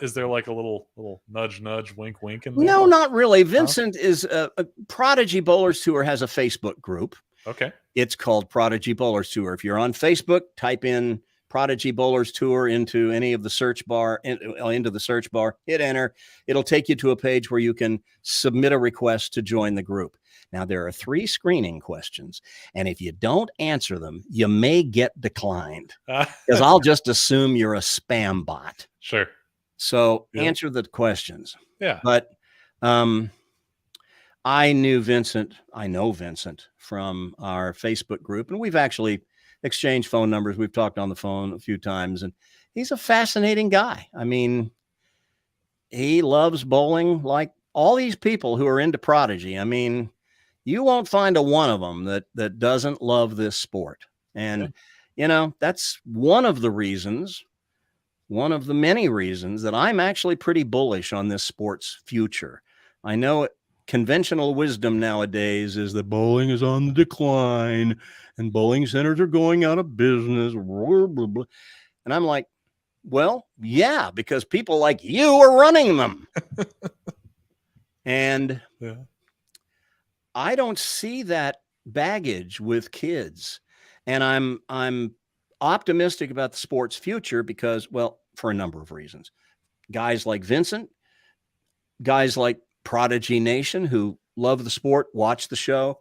Is there like a little nudge, wink, wink in there? No, not really. Vincent is a Prodigy Bowlers Tour has a Facebook group. Okay. It's called Prodigy Bowlers Tour. If you're on Facebook, type in Prodigy Bowlers Tour into any of the search bar, into the search bar, hit enter. It'll take you to a page where you can submit a request to join the group. Now, there are 3 screening questions, and if you don't answer them, you may get declined because I'll just assume you're a spam bot. Sure. So answer the questions. Yeah. But I know Vincent from our Facebook group, and we've actually exchanged phone numbers. We've talked on the phone a few times, and he's a fascinating guy. I mean, he loves bowling like all these people who are into Prodigy. I mean, you won't find a one of them that doesn't love this sport. And, you know, that's one of the many reasons that I'm actually pretty bullish on this sport's future. I know conventional wisdom nowadays is that bowling is on the decline and bowling centers are going out of business. Blah, blah, blah. And I'm like, well, yeah, because people like you are running them. And I don't see that baggage with kids. And I'm optimistic about the sport's future because, well, for a number of reasons. Guys like Vincent, guys like Prodigy Nation who love the sport, watch the show,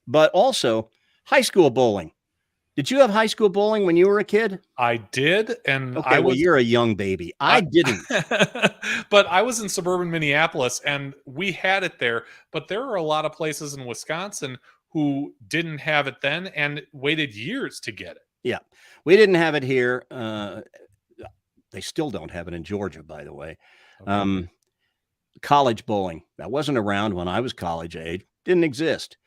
but also high school bowling. Did you have high school bowling when you were a kid? I did, and okay, well, you're a young baby. I didn't. But I was in suburban Minneapolis, and we had it there. But there are a lot of places in Wisconsin who didn't have it then and waited years to get it. Yeah, we didn't have it here. They still don't have it in Georgia, by the way. Okay. College bowling, that wasn't around when I was college age. Didn't exist.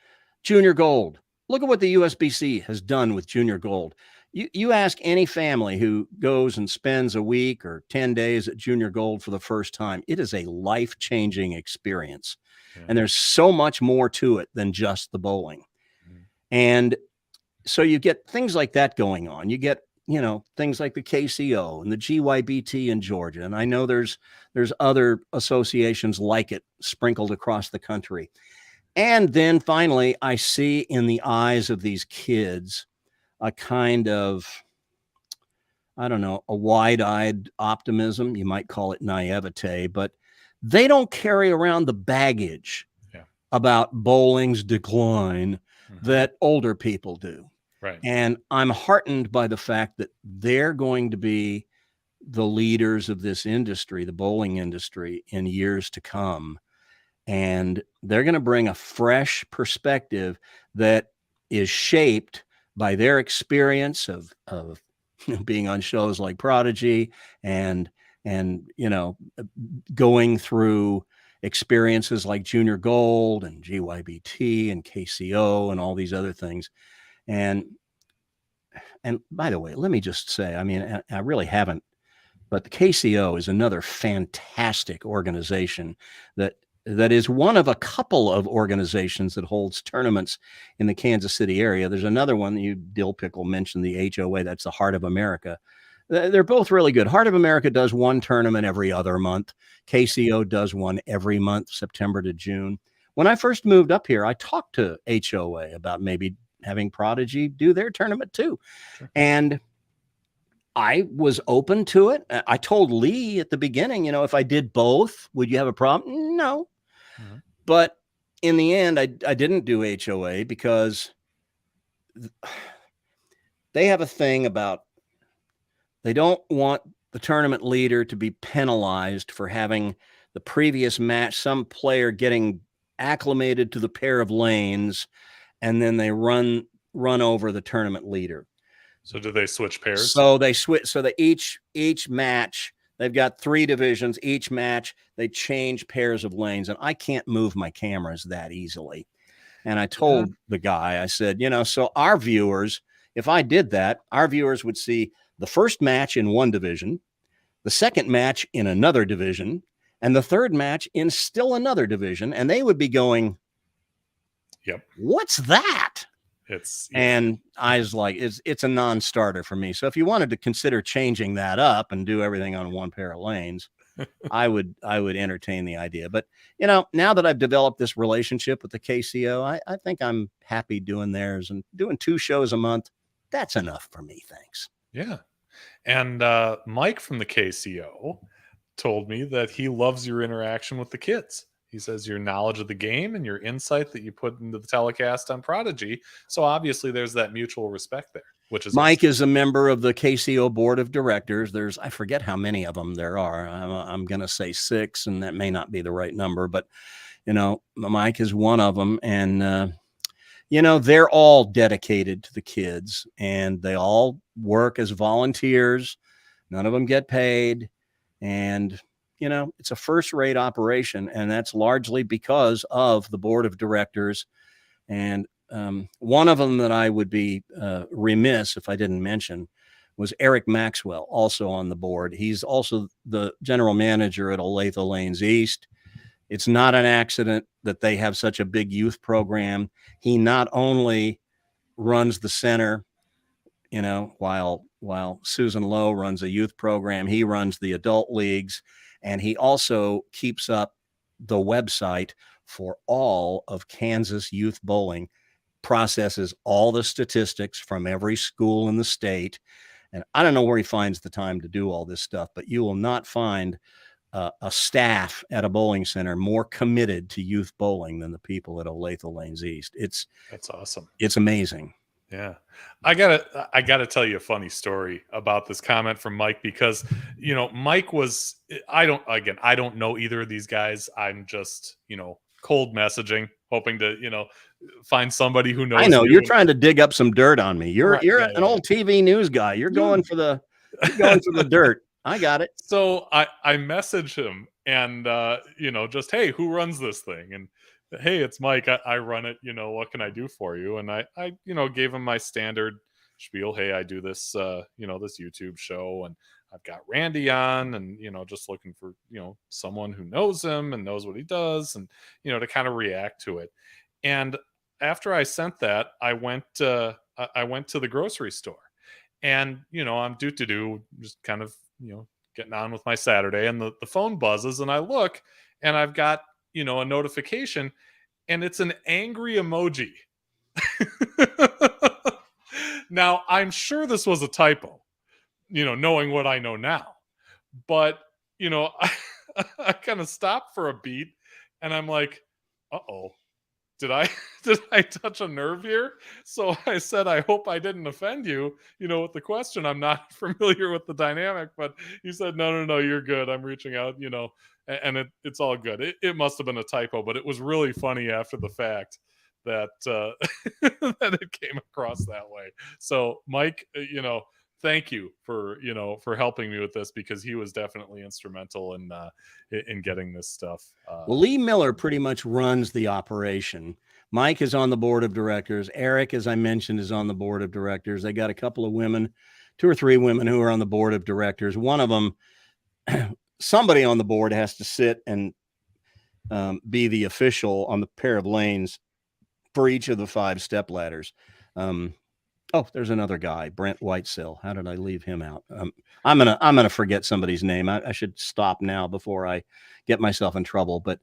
Junior Gold. Look at what the USBC has done with Junior Gold. You ask any family who goes and spends a week or 10 days at Junior Gold for the first time, it is a life-changing experience. Yeah. And there's so much more to it than just the bowling. Mm-hmm. And so you get things like that going on. You get, you know, things like the KCO and the GYBT in Georgia. And I know there's other associations like it sprinkled across the country. And then finally, I see in the eyes of these kids a kind of, I don't know, a wide-eyed optimism. You might call it naivete, but they don't carry around the baggage about bowling's decline that older people do. Right. And I'm heartened by the fact that they're going to be the leaders of this industry, the bowling industry, in years to come. And they're going to bring a fresh perspective that is shaped by their experience of being on shows like Prodigy and you know, going through experiences like Junior Gold and GYBT and KCO and all these other things. And by the way, let me just say, I mean, I really haven't, but the KCO is another fantastic organization that is one of a couple of organizations that holds tournaments in the Kansas City area. There's another one that Dill Pickle mentioned, the HOA, that's the Heart of America. They're both really good. Heart of America does one tournament every other month. KCO does one every month, September to June. When I first moved up here, I talked to HOA about maybe having Prodigy do their tournament too. Sure. And I was open to it. I told Lee at the beginning, you know, if I did both, would you have a problem? No. Mm-hmm. But in the end, I didn't do HOA because they have a thing about they don't want the tournament leader to be penalized for having the previous match, some player getting acclimated to the pair of lanes, and then they run over the tournament leader. So do they switch pairs? So they switch. So that each match, they've got 3 divisions. Each match, they change pairs of lanes, and I can't move my cameras that easily. And I told the guy, I said, you know, so our viewers, if I did that, our viewers would see the first match in one division, the second match in another division, and the third match in still another division, and they would be going, "Yep, what's that?" And I was like, it's a non-starter for me. So if you wanted to consider changing that up and do everything on one pair of lanes, I would entertain the idea. But, you know, now that I've developed this relationship with the KCO, I think I'm happy doing theirs, and doing 2 shows a month. That's enough for me. Thanks. Yeah. And Mike from the KCO told me that he loves your interaction with the kids. He says your knowledge of the game and your insight that you put into the telecast on Prodigy. So obviously there's that mutual respect there, which is Mike awesome. is a member of the KCO board of directors. I forget how many of them there are. I'm going to say 6, and that may not be the right number, but you know, Mike is one of them. And, you know, they're all dedicated to the kids, and they all work as volunteers. None of them get paid. And, you know, it's a first-rate operation, and that's largely because of the board of directors. And one of them that I would be remiss if I didn't mention was Eric Maxwell, also on the board. He's also the general manager at Olathe Lanes East. It's not an accident that they have such a big youth program. He not only runs the center, you know, while Susan Lowe runs a youth program, he runs the adult leagues, and he also keeps up the website for all of Kansas youth bowling, processes all the statistics from every school in the state. And I don't know where he finds the time to do all this stuff, but you will not find a staff at a bowling center more committed to youth bowling than the people at Olathe Lanes East. That's awesome. It's amazing. Yeah. I gotta tell you a funny story about this comment from Mike, because, you know, Mike was, I don't know either of these guys. I'm just, you know, cold messaging, hoping to, you know, find somebody who knows. I know you're trying to dig up some dirt on me. You're an old yeah. TV news guy. You're going for the dirt. I got it. So I message him and, you know, just, hey, who runs this thing? And hey, it's Mike. I run it. You know, what can I do for you? And I, you know, gave him my standard spiel. Hey, I do this, you know, this YouTube show, and I've got Randy on, and, you know, just looking for, you know, someone who knows him and knows what he does, and, you know, to kind of react to it. And after I sent that, I went to the grocery store, and, you know, I'm just kind of, you know, getting on with my Saturday, and the phone buzzes, and I look, and I've got, you know, a notification, and it's an angry emoji. Now, I'm sure this was a typo, you know, knowing what I know now, but, you know, I kind of stopped for a beat, and I'm like, uh-oh, did I touch a nerve here? So I said, I hope I didn't offend you, you know, with the question. I'm not familiar with the dynamic, but you said, no, you're good. I'm reaching out, you know, and it's all good. It must have been a typo, but it was really funny after the fact that that it came across that way. So Mike, you know, thank you for, you know, for helping me with this, because he was definitely instrumental in getting this stuff. Well, Lee Miller pretty much runs the operation. Mike is on the board of directors. Eric, as I mentioned, is on the board of directors. They got a couple of women, 2 or 3 women who are on the board of directors. One of them, somebody on the board has to sit and be the official on the pair of lanes for each of the 5 step ladders. Oh, there's another guy, Brent Whitesill. How did I leave him out? I'm gonna forget somebody's name. I should stop now before I get myself in trouble. But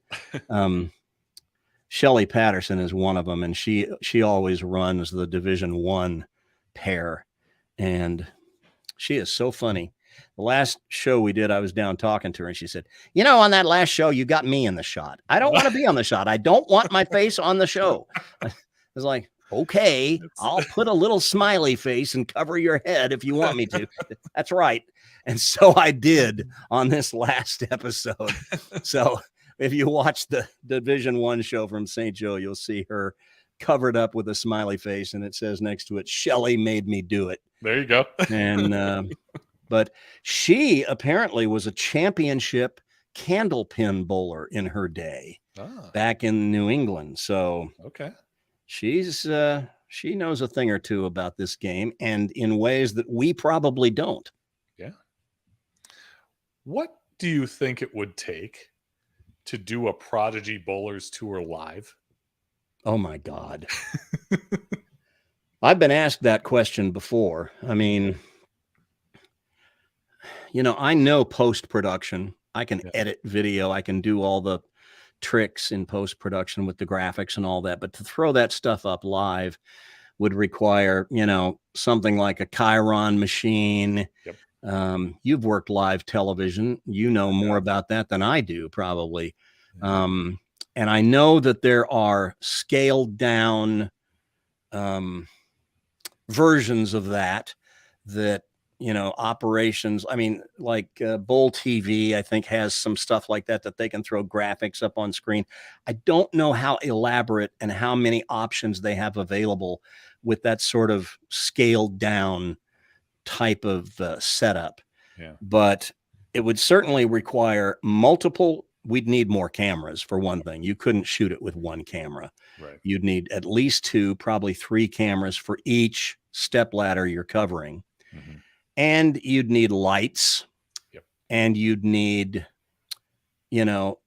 Shelley Patterson is one of them, and she always runs the Division I pair, and she is so funny. The last show we did, I was down talking to her, and she said, "You know, on that last show, you got me in the shot. I don't want to be on the shot. I don't want my face on the show." I was like, "Okay, I'll put a little smiley face and cover your head if you want me to." That's right. And so I did on this last episode. So if you watch the Division I show from St. Joe, you'll see her covered up with a smiley face, and it says next to it, "Shelley made me do it." There you go. And but she apparently was a championship candlepin bowler in her day back in New England. So okay, she knows a thing or two about this game, and in ways that we probably don't. Yeah. What do you think it would take to do a Prodigy Bowlers Tour live? Oh my God. I've been asked that question before. I mean, you know, I know post-production. I can edit video. I can do all the tricks in post-production with the graphics and all that. But to throw that stuff up live would require, you know, something like a Chiron machine. Yep. You've worked live television. You know more about that than I do, probably. And I know that there are scaled down versions of that, you know, operations. I mean, like Bowl TV, I think, has some stuff like that they can throw graphics up on screen. I don't know how elaborate and how many options they have available with that sort of scaled down type of setup. Yeah. But it would certainly require multiple. We'd need more cameras, for one thing. You couldn't shoot it with one camera. Right. You'd need at least 2, probably 3 cameras for each stepladder you're covering. Mm-hmm. And you'd need lights. Yep. And you'd need, you know,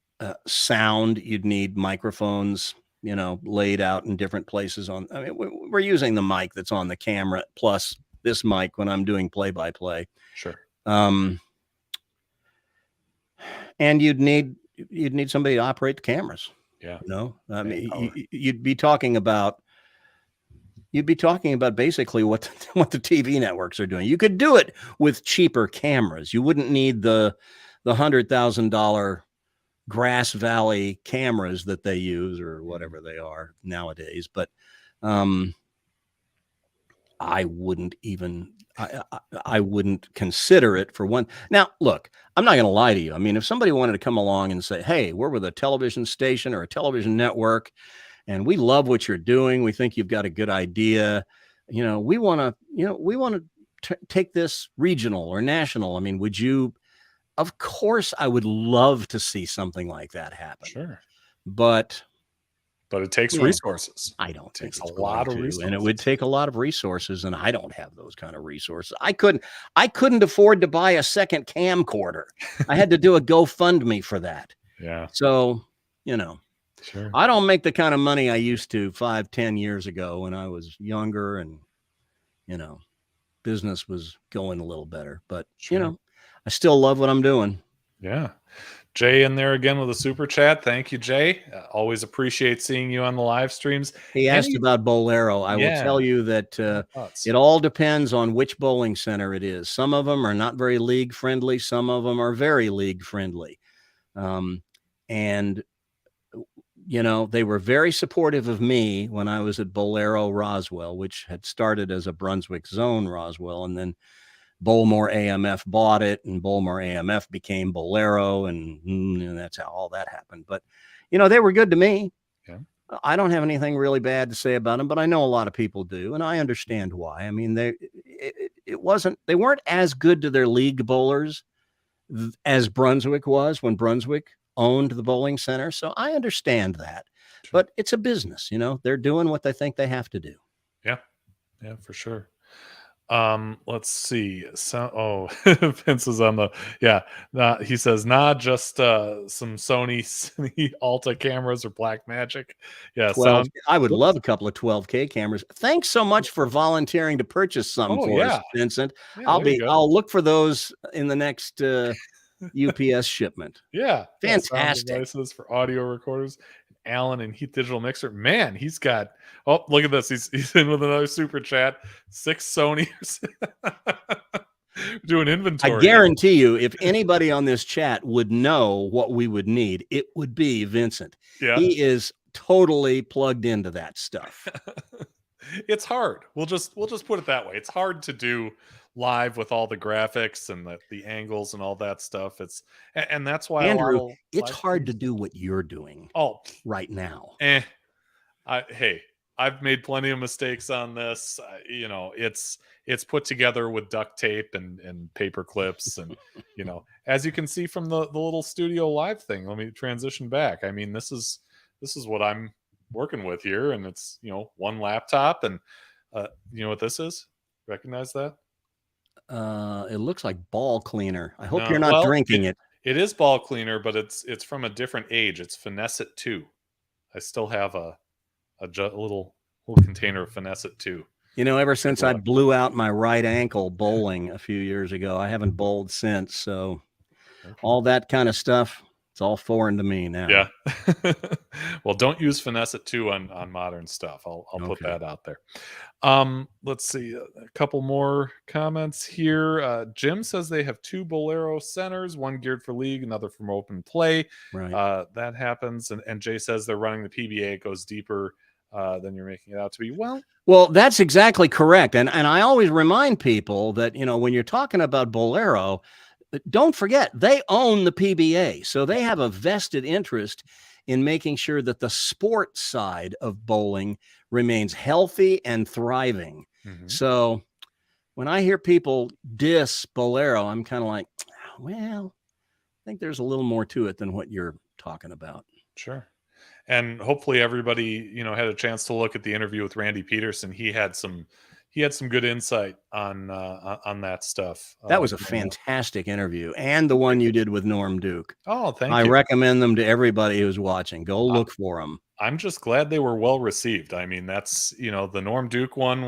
sound. You'd need microphones, you know, laid out in different places I mean, we're using the mic that's on the camera plus this mic when I'm doing play-by-play. Sure. And you'd need somebody to operate the cameras. Yeah. You know, I mean, you'd be talking about basically what the TV networks are doing. You could do it with cheaper cameras. You wouldn't need the $100,000 Grass Valley cameras that they use or whatever they are nowadays. But I wouldn't consider it for one. Now, look, I'm not going to lie to you. I mean, if somebody wanted to come along and say, "Hey, we're with a television station or a television network, and we love what you're doing. We think you've got a good idea. You know, we want to take this regional or national." I mean, would you? Of course, I would love to see something like that happen. Sure. But it takes resources. I don't think it takes it's a lot of resources. And it would take a lot of resources, and I don't have those kind of resources. I couldn't afford to buy a second camcorder. I had to do a GoFundMe for that. Yeah. So, you know, sure. I don't make the kind of money I used to 5-10 years ago when I was younger and, you know, business was going a little better. But, you know, I still love what I'm doing. Yeah. Jay in there again with a super chat. Thank you, Jay. Always appreciate seeing you on the live streams. He asked about Bolero. I will tell you that it all depends on which bowling center it is. Some of them are not very league friendly. Some of them are very league friendly. And, you know, they were very supportive of me when I was at Bolero Roswell, which had started as a Brunswick Zone Roswell, and then Bowlmore AMF bought it, and Bowlmore AMF became Bolero, and that's how all that happened. But, you know, they were good to me. Yeah. I don't have anything really bad to say about them, but I know a lot of people do, and I understand why. I mean, they weren't as good to their league bowlers as Brunswick was when Brunswick owned the bowling center. So I understand that, but it's a business, you know, they're doing what they think they have to do. Yeah. Yeah, for sure. Let's see. So, Vince is on the, yeah. He says, nah, just some Sony Alta cameras or Black Magic. Yeah, 12. sound. I would Whoops. love a couple of 12K cameras. Thanks so much for volunteering to purchase some Oh, for us, yeah. Vincent. Yeah, there you go. I'll look for those in the next UPS shipment. Yeah. Sound Fantastic. devices for audio recorders. Allen and Heath Digital Mixer. Man, he's got. Oh, look at this. He's in with another super chat. 6 Sony's. Doing inventory. I guarantee you, if anybody on this chat would know what we would need, it would be Vincent. Yeah. He is totally plugged into that stuff. It's hard. We'll just put it that way. It's hard to do live with all the graphics and the angles and all that stuff. And that's why, Andrew, it's hard to do what you're doing right now. Hey, I've made plenty of mistakes on this. It's put together with duct tape and paper clips, and as you can see from the little studio live thing. Let me transition back. I mean, this is what I'm working with here, and it's one laptop, and you know what this is? Recognize that? It looks like ball cleaner. I hope you're not drinking it. It is ball cleaner, but it's from a different age. It's Finesse It 2. I still have a little container of Finesse It 2. Ever since I blew out my right ankle bowling a few years ago, I haven't bowled since. So all that kind of stuff, it's all foreign to me now. Yeah. Well, don't use Finesse It 2 on modern stuff. I'll put that out there. Let's see. A couple more comments here. Jim says they have 2 Bolero centers, one geared for league, another from open play. Right. That happens. And Jay says they're running the PBA. It goes deeper than you're making it out to be. Well, that's exactly correct. And I always remind people that, when you're talking about Bolero, don't forget, they own the PBA. So they have a vested interest in making sure that the sport side of bowling remains healthy and thriving. Mm-hmm. So when I hear people diss Bolero, I'm kind of like, well, I think there's a little more to it than what you're talking about. Sure. And hopefully everybody, had a chance to look at the interview with Randy Peterson. He had some good insight on that stuff. That was a fantastic interview, and the one you did with Norm Duke. Oh, thank you. I recommend them to everybody who's watching. Go look for them. I'm just glad they were well received. I mean, that's, the Norm Duke one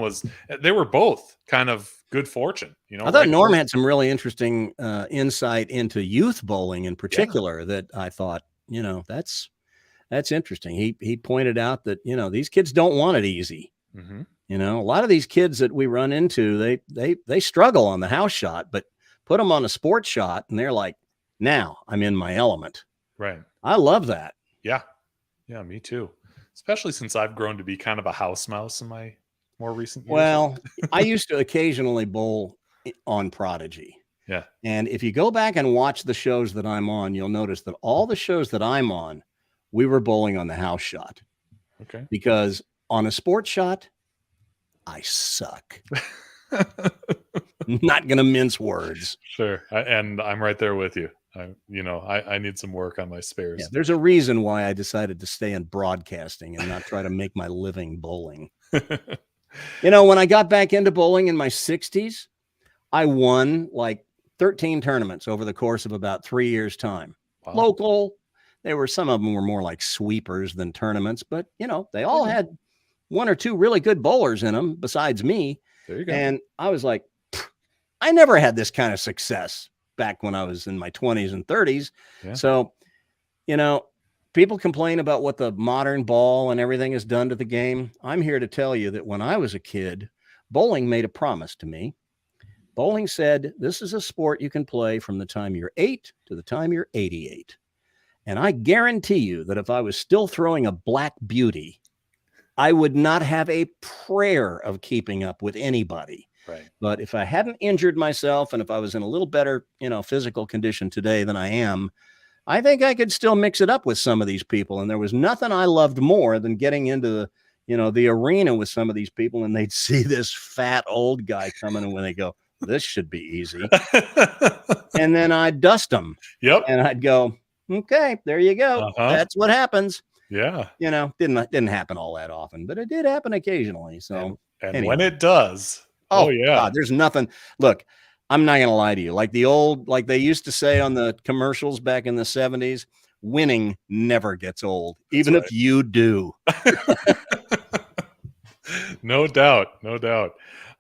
they were both kind of good fortune. I thought Norm had some really interesting insight into youth bowling in particular that I thought, that's interesting. He pointed out that, these kids don't want it easy. Mm-hmm. A lot of these kids that we run into, they struggle on the house shot, but put them on a sports shot and they're like, now I'm in my element. Right. I love that. Yeah. Yeah, me too. Especially since I've grown to be kind of a house mouse in my more recent years. Well, I used to occasionally bowl on Prodigy. Yeah. And if you go back and watch the shows that I'm on, you'll notice that all the shows that I'm on, we were bowling on the house shot. Okay. Because on a sports shot, I suck. Not going to mince words. Sure. And I'm right there with you. I need some work on my spares. Yeah, there's a reason why I decided to stay in broadcasting and not try to make my living bowling. When I got back into bowling in my 60s, I won like 13 tournaments over the course of about 3 years' time. Wow. Local. Some of them were more like sweepers than tournaments, but they all had 1 or 2 really good bowlers in them besides me. There you go. And I was like, I never had this kind of success back when I was in my 20s and 30s. Yeah. So, people complain about what the modern ball and everything has done to the game. I'm here to tell you that when I was a kid, bowling made a promise to me. Bowling said, this is a sport you can play from the time you're 8 to the time you're 88. And I guarantee you that if I was still throwing a black beauty, I would not have a prayer of keeping up with anybody. Right. But if I hadn't injured myself and if I was in a little better, physical condition today than I am, I think I could still mix it up with some of these people. And there was nothing I loved more than getting into the arena with some of these people, and they'd see this fat old guy coming, and when they go, this should be easy. And then I'd dust them. Yep. And I'd go, okay, there you go. Uh-huh. That's what happens. Yeah. Didn't happen all that often, but it did happen occasionally. So and anyway. When it does, Oh, yeah. God, there's nothing. Look, I'm not going to lie to you. Like they used to say on the commercials back in the 70s, winning never gets old, even if you do. No doubt. No doubt.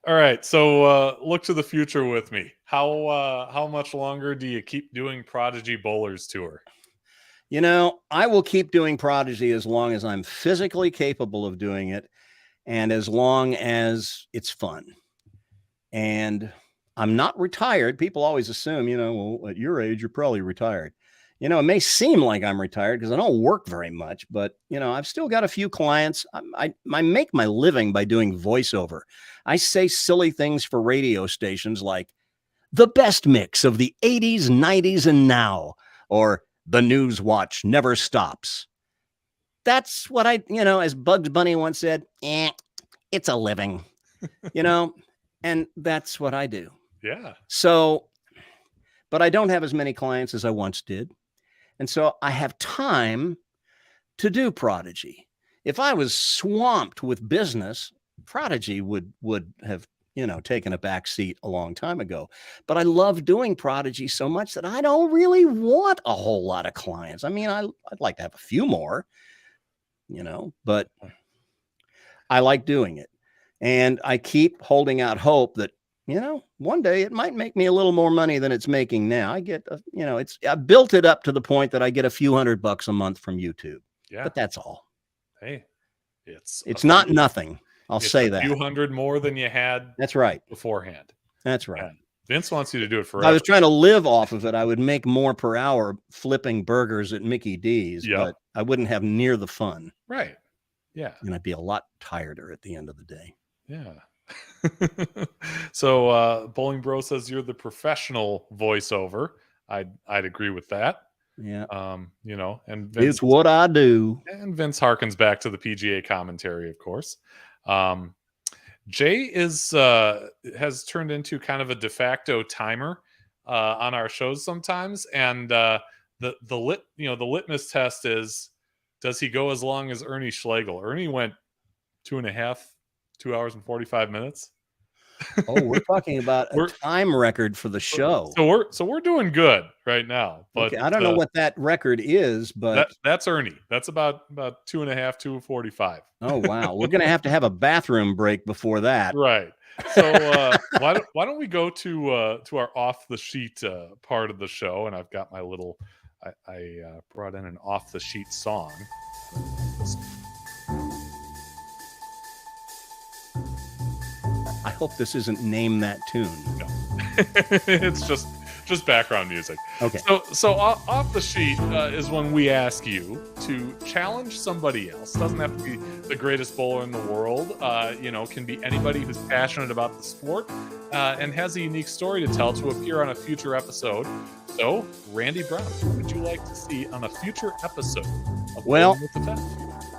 All right. So look to the future with me. How much longer do you keep doing Prodigy Bowlers Tour? You know, I will keep doing Prodigy as long as I'm physically capable of doing it and as long as it's fun. And I'm not retired. People always assume, well, at your age, you're probably retired. It may seem like I'm retired because I don't work very much, but I've still got a few clients. I make my living by doing voiceover. I say silly things for radio stations like the best mix of the 80s, 90s, and now, or the news watch never stops. That's what as Bugs Bunny once said, it's a living, and that's what I do. Yeah. So, but I don't have as many clients as I once did. And so I have time to do Prodigy. If I was swamped with business, Prodigy would have, taken a back seat a long time ago. But I love doing Prodigy so much that I don't really want a whole lot of clients. I mean, I'd like to have a few more, but I like doing it. And I keep holding out hope that, one day it might make me a little more money than it's making now. I get, I built it up to the point that I get a few $100 a month from YouTube. Yeah. But that's all. Hey, it's not nothing. I'll say that. A few hundred more than you had. That's right. Beforehand. That's right. And Vince wants you to do it forever. I was trying to live off of it. I would make more per hour flipping burgers at Mickey D's, but I wouldn't have near the fun. Right. Yeah. And I'd be a lot tireder at the end of the day. Yeah. So Bowling Bro says you're the professional voiceover. I'd agree with that. Yeah. And Vince, it's what I do. And Vince harkens back to the PGA commentary, of course. Jay has turned into kind of a de facto timer on our shows sometimes, and the litmus test is, does he go as long as Ernie Schlegel? Ernie went 2 hours and 45 minutes. Oh, we're talking about a time record for the show. So we're doing good right now. But okay, I don't know what that record is, but that's Ernie. That's about 2.5, 2:45. Oh wow, we're gonna have to have a bathroom break before that. Right. So why don't we go to our off the sheet part of the show? And I've got my little. I brought in an off the sheet song. I hope this isn't Name That Tune. No. It's just background music. Okay. So off the sheet is when we ask you to challenge somebody else. Doesn't have to be the greatest bowler in the world. Can be anybody who's passionate about the sport and has a unique story to tell to appear on a future episode. So, Randy Brown, who would you like to see on a future episode of Bowling with the Fest?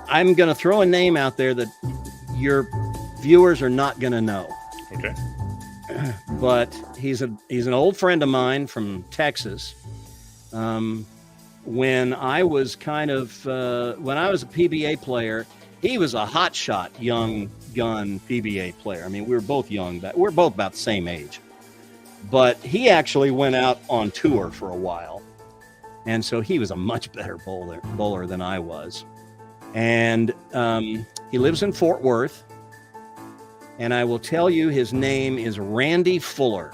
I'm going to throw a name out there that your viewers are not going to know. Okay. But he's an old friend of mine from Texas. When I was when I was a PBA player, he was a hotshot young gun PBA player. I mean, we were both young, but we're both about the same age. But he actually went out on tour for a while, and so he was a much better bowler than I was. And he lives in Fort Worth. And I will tell you, his name is Randy Fuller.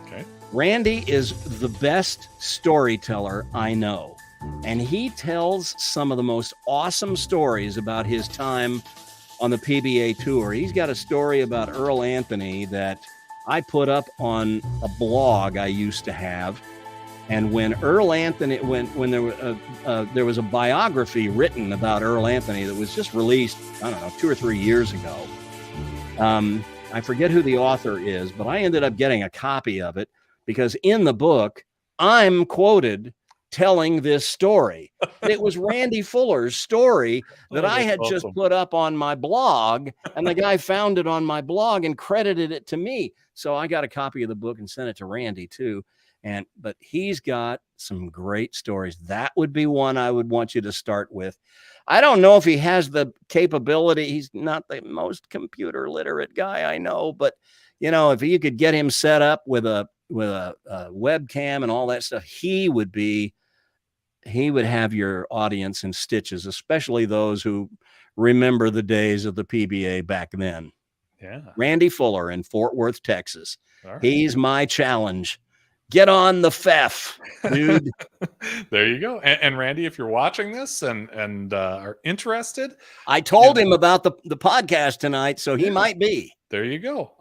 Okay. Randy is the best storyteller I know. And he tells some of the most awesome stories about his time on the PBA Tour. He's got a story about Earl Anthony that I put up on a blog I used to have. And when Earl Anthony, when there was a biography written about Earl Anthony that was just released, I don't know, 2 or 3 years ago. I forget who the author is, but I ended up getting a copy of it because in the book, I'm quoted telling this story. It was Randy Fuller's story that I had just put up on my blog, and the guy found it on my blog and credited it to me. So I got a copy of the book and sent it to Randy too. But he's got some great stories. That would be one I would want you to start with. I don't know if he has the capability. He's not the most computer literate guy I know, but if you could get him set up with a webcam and all that stuff, he would have your audience in stitches, especially those who remember the days of the PBA back then. Yeah. Randy Fuller in Fort Worth, Texas. All right. He's my challenge. Get on the FEF, dude. There you go. And Randy, if you're watching this and are interested, I told him about the podcast tonight, so he might be. There you go.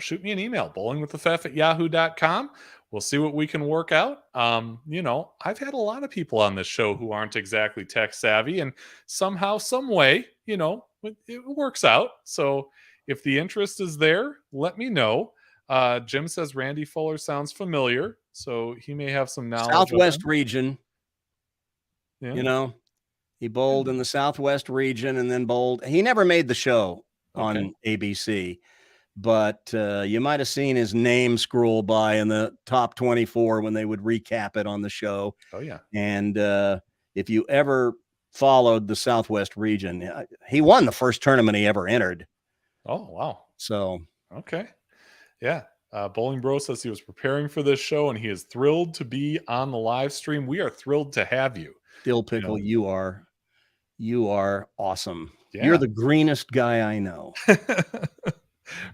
Shoot me an email, bowlingwiththefef@yahoo.com. We'll see what we can work out. I've had a lot of people on this show who aren't exactly tech savvy, and somehow, some way, it works out. So if the interest is there, let me know. Jim says Randy Fuller sounds familiar, so he may have some knowledge. Southwest region. Yeah. He bowled in the Southwest region and then bowled. He never made the show on ABC, but you might have seen his name scroll by in the top 24 when they would recap it on the show. Oh, yeah. And if you ever followed the Southwest region, he won the first tournament he ever entered. Oh, wow. So, okay. Yeah. Bowling Bro says he was preparing for this show and he is thrilled to be on the live stream. We are thrilled to have you. Dill Pickle, you are awesome. Yeah. You're the greenest guy I know.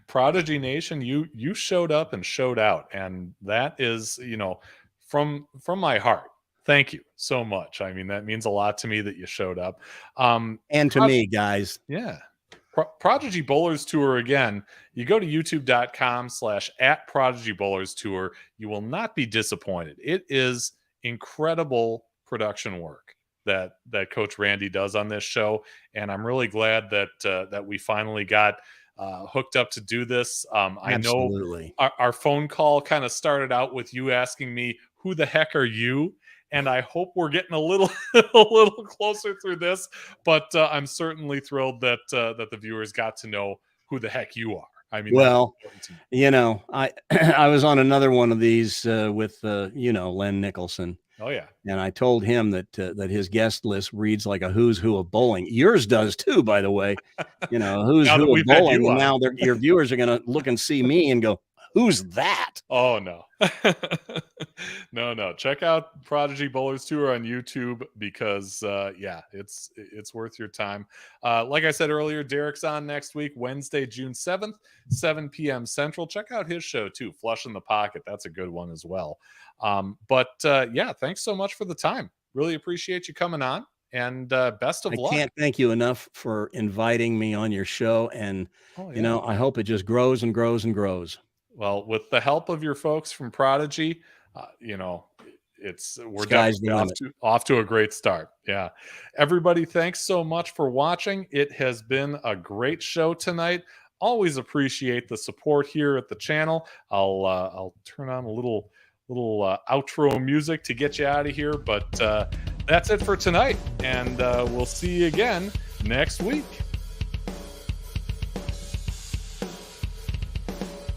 Prodigy Nation, you showed up and showed out, and that is, from my heart. Thank you so much. I mean, that means a lot to me that you showed up. And to me, guys. Yeah. Prodigy Bowlers Tour, again, you go to youtube.com/@Prodigy Bowlers Tour. You will not be disappointed. It is incredible production work that Coach Randy does on this show, and I'm really glad that we finally got hooked up to do this. Absolutely. I know our phone call kind of started out with you asking me, "Who the heck are you?" And I hope we're getting a little closer through this, but I'm certainly thrilled that the viewers got to know who the heck you are. I mean, well, I was on another one of these with Len Nicholson. Oh yeah, and I told him that his guest list reads like a who's who of bowling. Yours does too, by the way. Who's who of bowling, and now your viewers are going to look and see me and go, "Who's that?" Oh no. No. Check out Prodigy Bowlers Tour on YouTube because it's worth your time. Like I said earlier, Derek's on next week, Wednesday, June 7th, 7 p.m. Central. Check out his show too, Flush in the Pocket. That's a good one as well. Thanks so much for the time. Really appreciate you coming on, and best of luck. I can't thank you enough for inviting me on your show, and I hope it just grows and grows and grows. Well, with the help of your folks from Prodigy, we're definitely off to a great start. Yeah. Everybody, thanks so much for watching. It has been a great show tonight. Always appreciate the support here at the channel. I'll turn on a little outro music to get you out of here, but that's it for tonight, and we'll see you again next week.